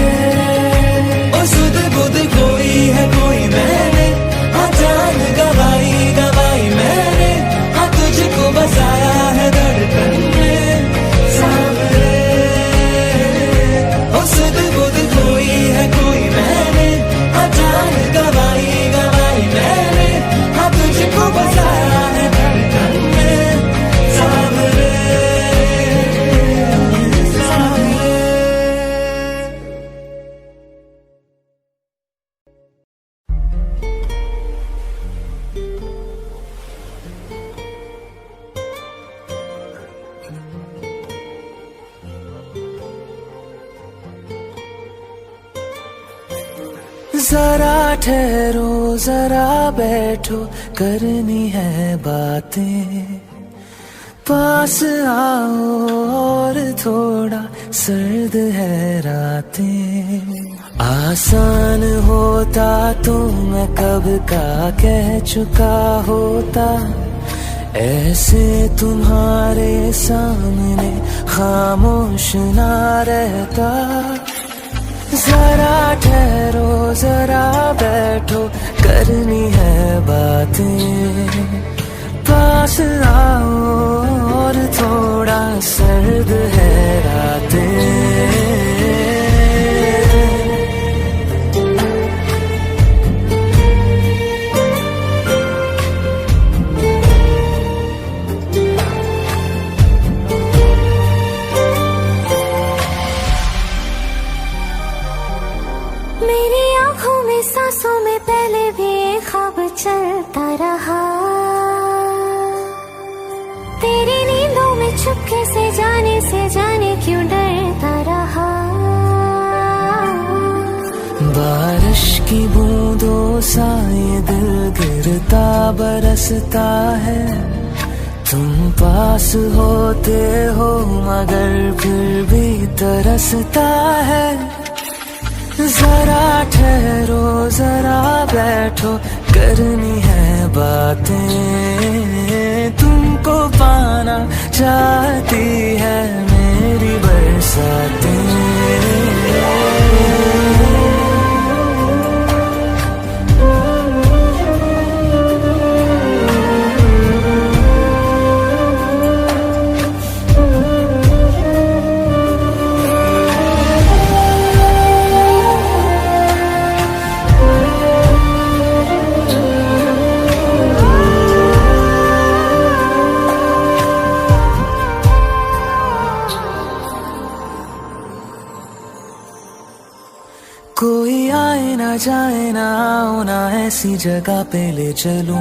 जरा ठहरो जरा बैठो करनी है बातें, पास आओ और थोड़ा सर्द है रातें। आसान होता तो मैं कब का कह चुका होता, ऐसे तुम्हारे सामने खामोश ना रहता। जरा ठहरो जरा बैठो करनी है बातें, पास आओ और थोड़ा सर्द है रातें। मेरी आंखों में सांसों में पहले भी एक ख्वाब चलता रहा, तेरी नींदों में चुपके से जाने क्यों डरता रहा। बारिश की बूंदों सा ये दिल गिरता बरसता है, तुम पास होते हो मगर फिर भी तरसता है। जरा ठहरो जरा बैठो करनी है बातें, तुमको पाना चाहती है मेरी बरसातें। कोई आए ना जाए ना आओ ना ऐसी जगह पे ले चलूं,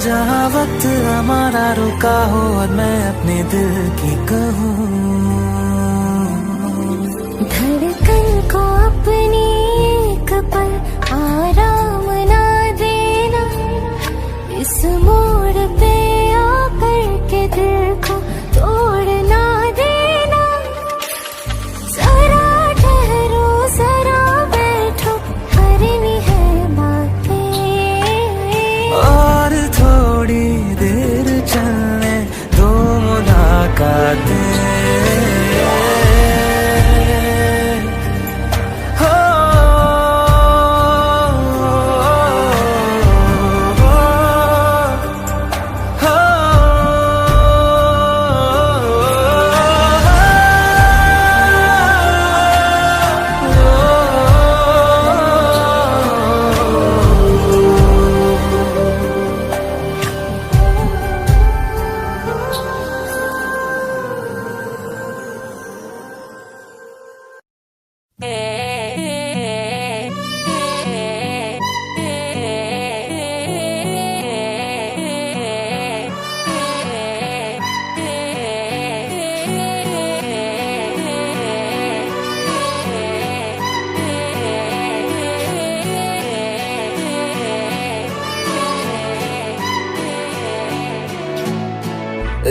जहाँ वक्त हमारा रुका हो और मैं अपने दिल की कहूँ। धड़कन को अपनी एक पल आराम ना देना, इस मोड़ पे आकर के दिल को तोड़ ना देना। जरा ठहरो जरा बैठो करनी है बातें, और थोड़ी देर चलने दो मुलाकातें।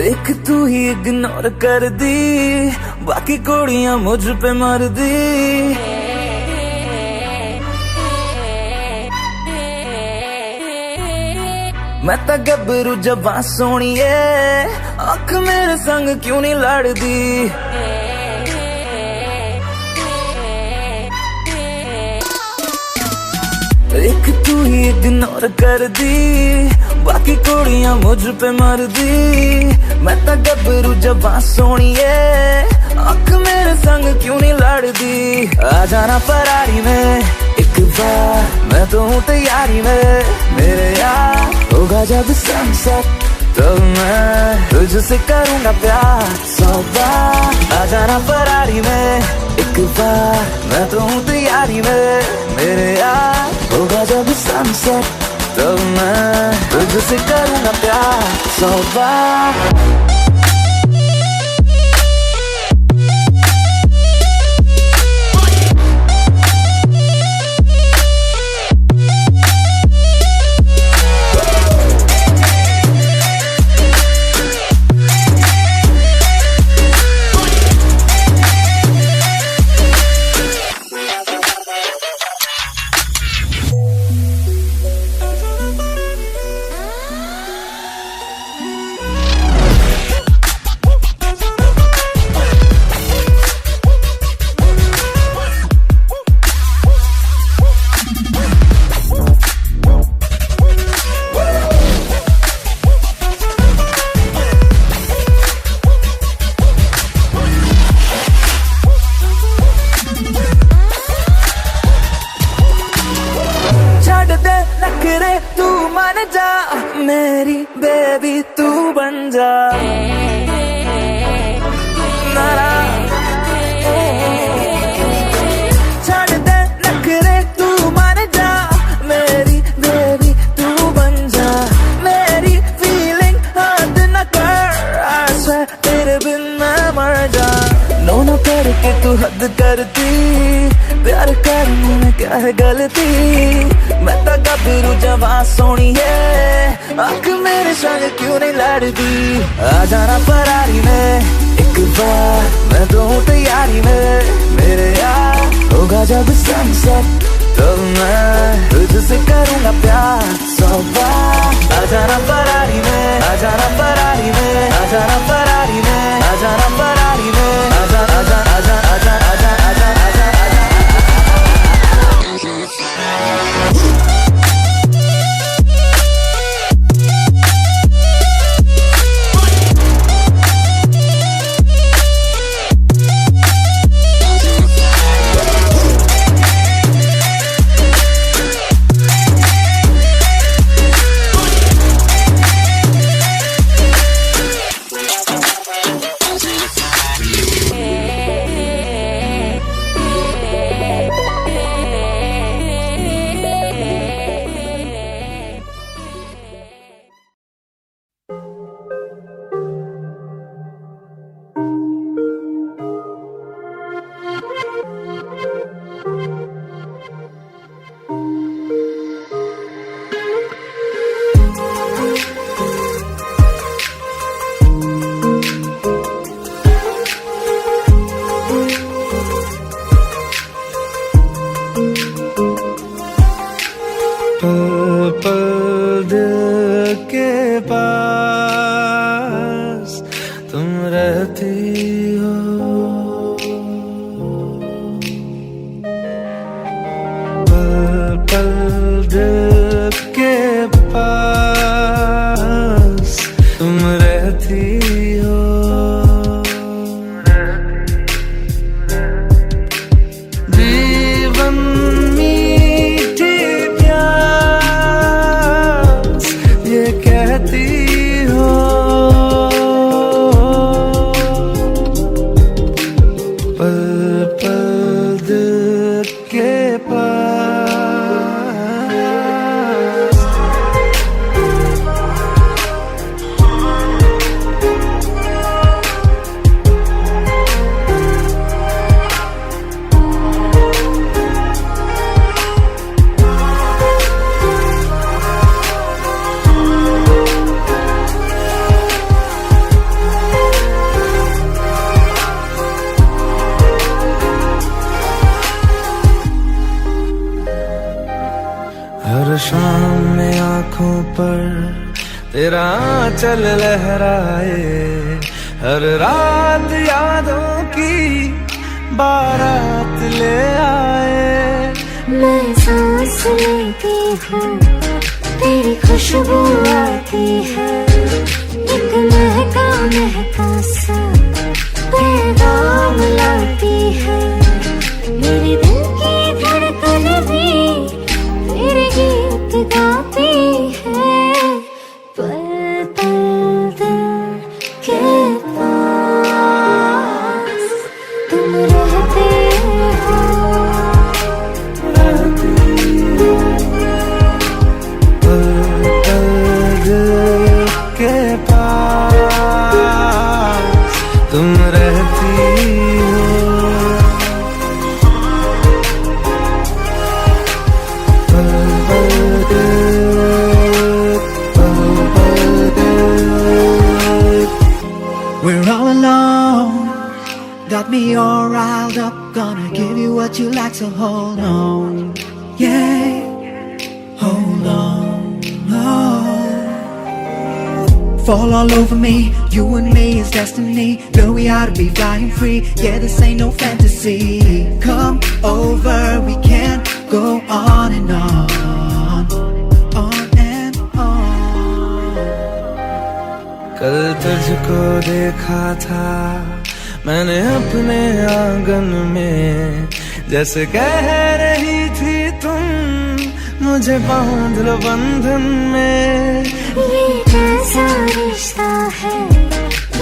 एक तू ही इग्नोर कर दी, बाकी कुड़ियां मुझ पे मर दी। मैं तो गबरू जबां सोनिए, अख मेरे संग क्यों नहीं लड़दी। एक तू ही इग्नोर कर दी, बाकी कुड़ियां मुझ पे मर दी। मैं तो गबरू जबां सोनिए, अख मेरे संग क्यों नहीं लड़दी। आ जाना फरारी में एक बार, मैं तो हूँ तैयारी में मेरे यार। होगा जब सनसेट तो मैं तुझसे करूँगा प्यार 100 बार। आ जाना फरारी में एक बार, मैं तो हूँ तैयारी में मेरे यार। होगा जब सनसेट तो मैं तुझसे करूँगा प्यार 100 बार। तू हद करती, प्यार करने में क्या है गलती। मैं तो गबरू जवां सोनी है, आंख मेरे संग क्यों नहीं लड़ती। आ जाना फरारी में एक बार, मैं तो हूँ तैयारी में मेरे यार। होगा जब सनसेट तो मैं तुझसे करूँगा प्यार 100 बार। आ जाना फरारी में, आ जाना फरारी में, आ जाना फरारी में, आ जाना फरारी में, आ जा आ जा आ जा आ जा आ जा आ जा आ जा आ जा। हर शाम में आँखों पर तेरा आंचल लहराए, हर रात यादों की बारात ले आए। मैं सांस लेती हूँ तेरी खुशबू आती है, एक महका महका सा पैगाम लाती है। मेरे दिल की धड़कन भी तेरे गीत गाती है। पल पल दिल के पास तुम रहते हो, के पास तुम रहती हो। We're all alone, got me all riled up. Gonna give you what you like, so hold on. Yeah, hold on. Oh. Fall all over me, you and me is destiny. Girl, we ought to be flying free. Yeah, this ain't no fantasy. Come over, we can go on and on, on and on. कल तुझको देखा था मैंने अपने आंगन में, जैसे कह रही थी तुम मुझे बांध लो बंधन में। ये कैसा रिश्ता है,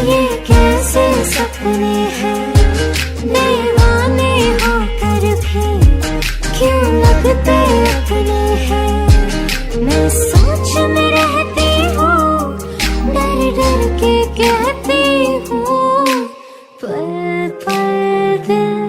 ये कैसे सपने हैं, दीवाने होकर भी क्यों लगते अपने हैं। मैं सोच में रहती हूँ, डर डर के कहती हूँ, पल पल दिल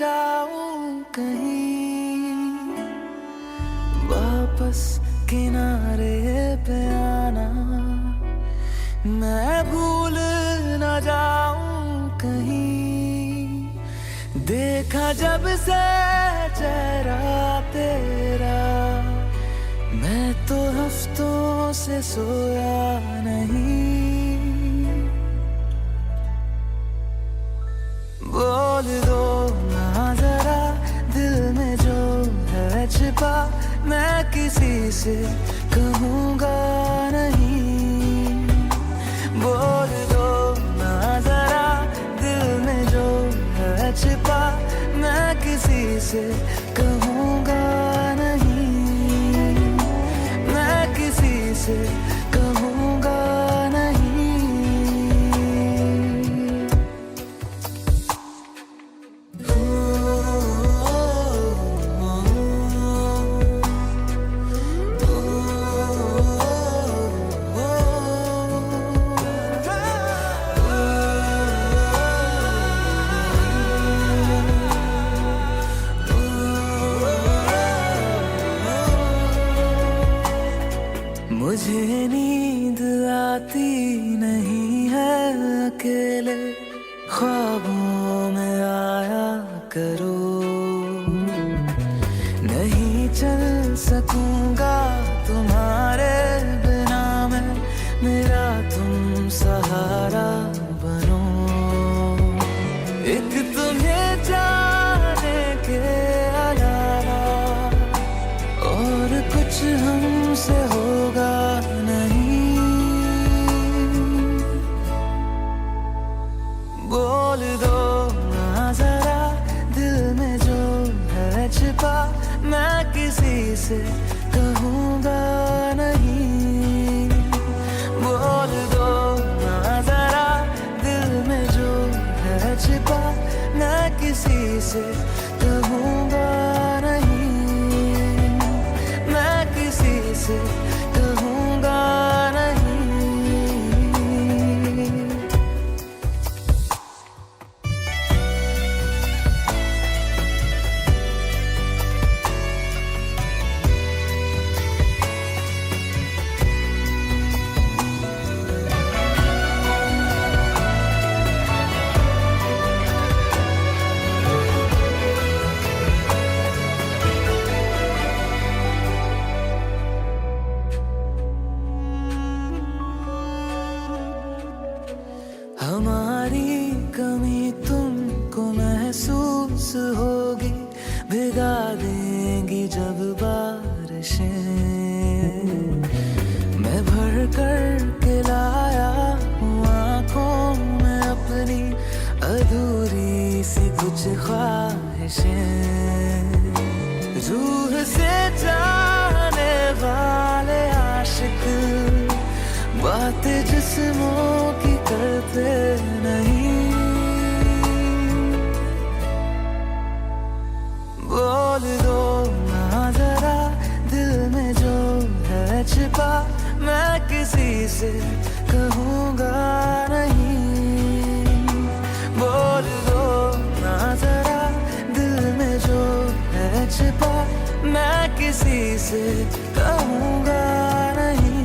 जाऊं कहीं, वापस किनारे पे आना, मैं भूल न जाऊं कहीं। देखा जब से चेहरा तेरा, मैं तो हफ्तों से सोया नहीं। बोल दो ना जरा दिल में जो है छिपा, मैं किसी से कहूँगा नहीं। बोल दो ना जरा दिल में जो है छिपा, मैं किसी से कहूँगा नहीं, मैं किसी से कहूँगा नहीं। मुझे नींद आती नहीं है अकेले, ख्वाबों में आया करो। नहीं चल सकूंगा तुम्हारे बिना मैं, मेरा तुम सहारा बनो। एक तुम्हें जाने के अलावा और कुछ हमसे होगा नहीं। बोल दो ना जरा दिल में जो है छिपा, मैं किसी से कहूँगा नहीं। बोल दो ना जरा दिल में जो है छिपा, मैं किसी से कहूँगा नहीं, मैं किसी से कहूँगा नहीं। हमारी कमी तुमको महसूस होगी, भिगा देंगी जब बारिशें। मैं भर कर के लाया हूँ आँखों में अपनी अधूरी सी कुछ ख्वाहिशें। रूह से जाने वाले आशिक बातें जिस्मों की करते नहीं। बोल दो ना जरा दिल में जो है छिपा, मैं किसी से कहूँगा नहीं। बोल दो ना जरा दिल में जो है छिपा, मैं किसी से कहूँगा नहीं,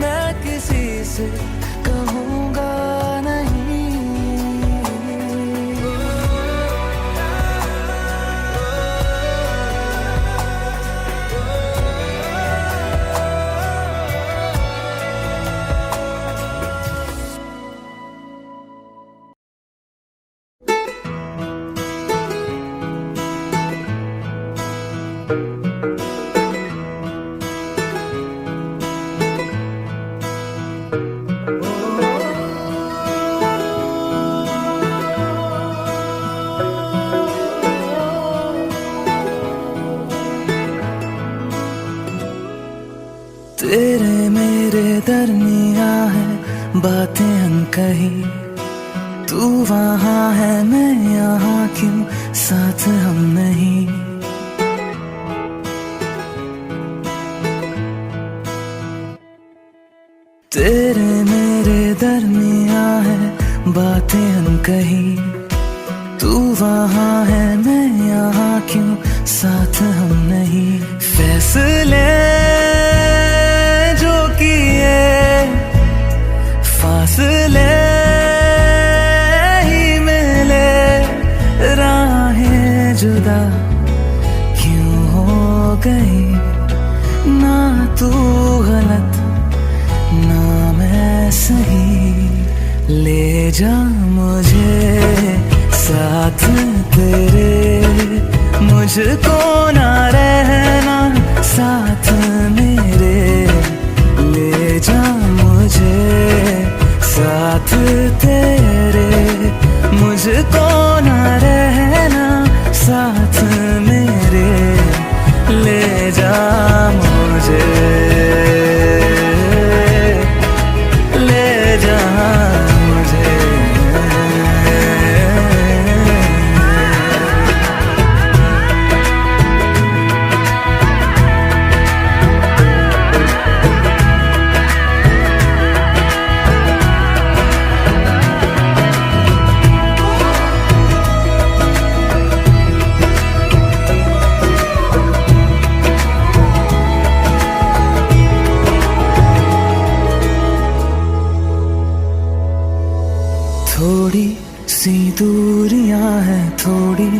मैं किसी से कहूँगा नहीं। तेरे मेरे दरमिया है बातें अनकही, तू वहाँ है मैं यहाँ, क्यों साथ हम नहीं। तेरे मेरे दरमिया है बातें अनकही, तू वहाँ है मैं यहाँ क्यों, साथ हम नहीं। फैसले जो किए फासले ही मिले, राहें जुदा क्यों हो गई। ना तू गलत ना मैं सही, ले जा मुझे साथ तेरे, मुझको ना रहना साथ मेरे। ले जा मुझे साथ तेरे, मुझको ना रहना साथ मेरे। ले जा मुझे, ले जा मुझे। थोड़ी सी दूरियां हैं, थोड़ी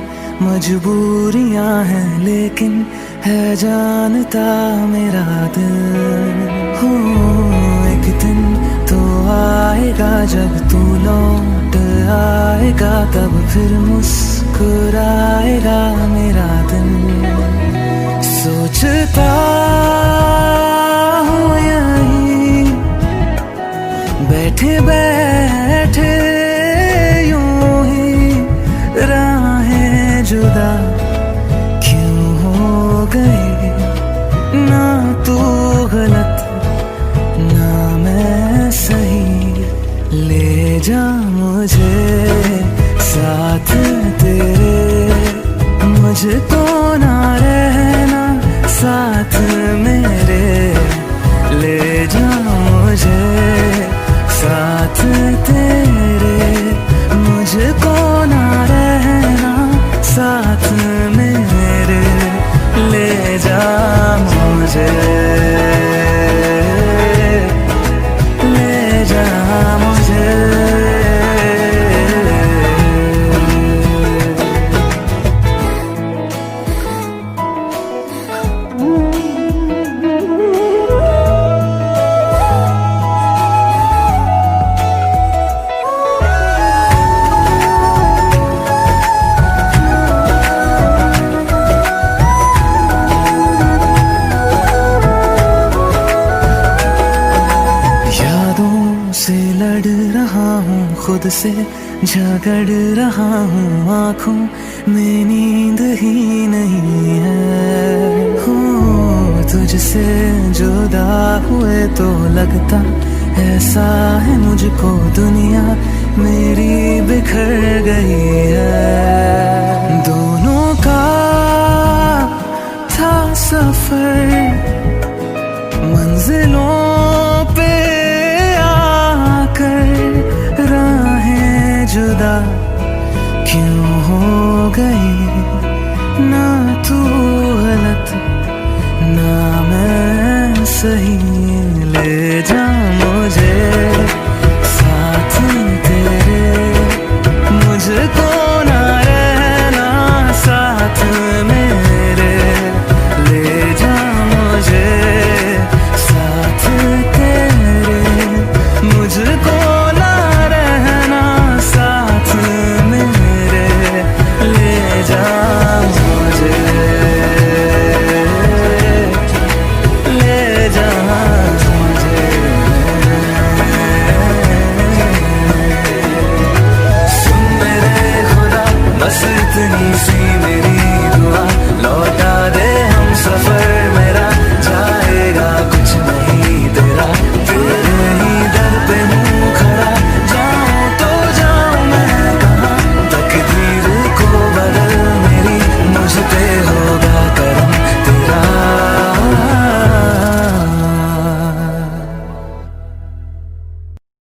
मजबूरियां हैं, लेकिन है जानता मेरा दिल। हो एक दिन तो आएगा जब तू लौट आएगा, तब फिर मुस्कुराएगा मेरा दिल। सोचता हूँ यहीं बैठे बैठे जुदा क्यों हो गई। ना तू गलत ना मैं सही, ले जा मुझे साथ तेरे, मुझको ना रहना साथ मेरे। ले जा मुझे साथ तेरे, मुझको ना रहना साथ मेरे। ले जा मुझे, ले जा मुझे। खुद से झगड़ रहा हूँ, आँखों में नींद ही नहीं है। हो तुझसे जुदा हुए तो लगता ऐसा है मुझको दुनिया मेरी बिखर गई है। दोनों का था सफर, मंजिलों पे आकर राहें जुदा क्यों हो गई। ना तू गलत ना मैं सही, ले जा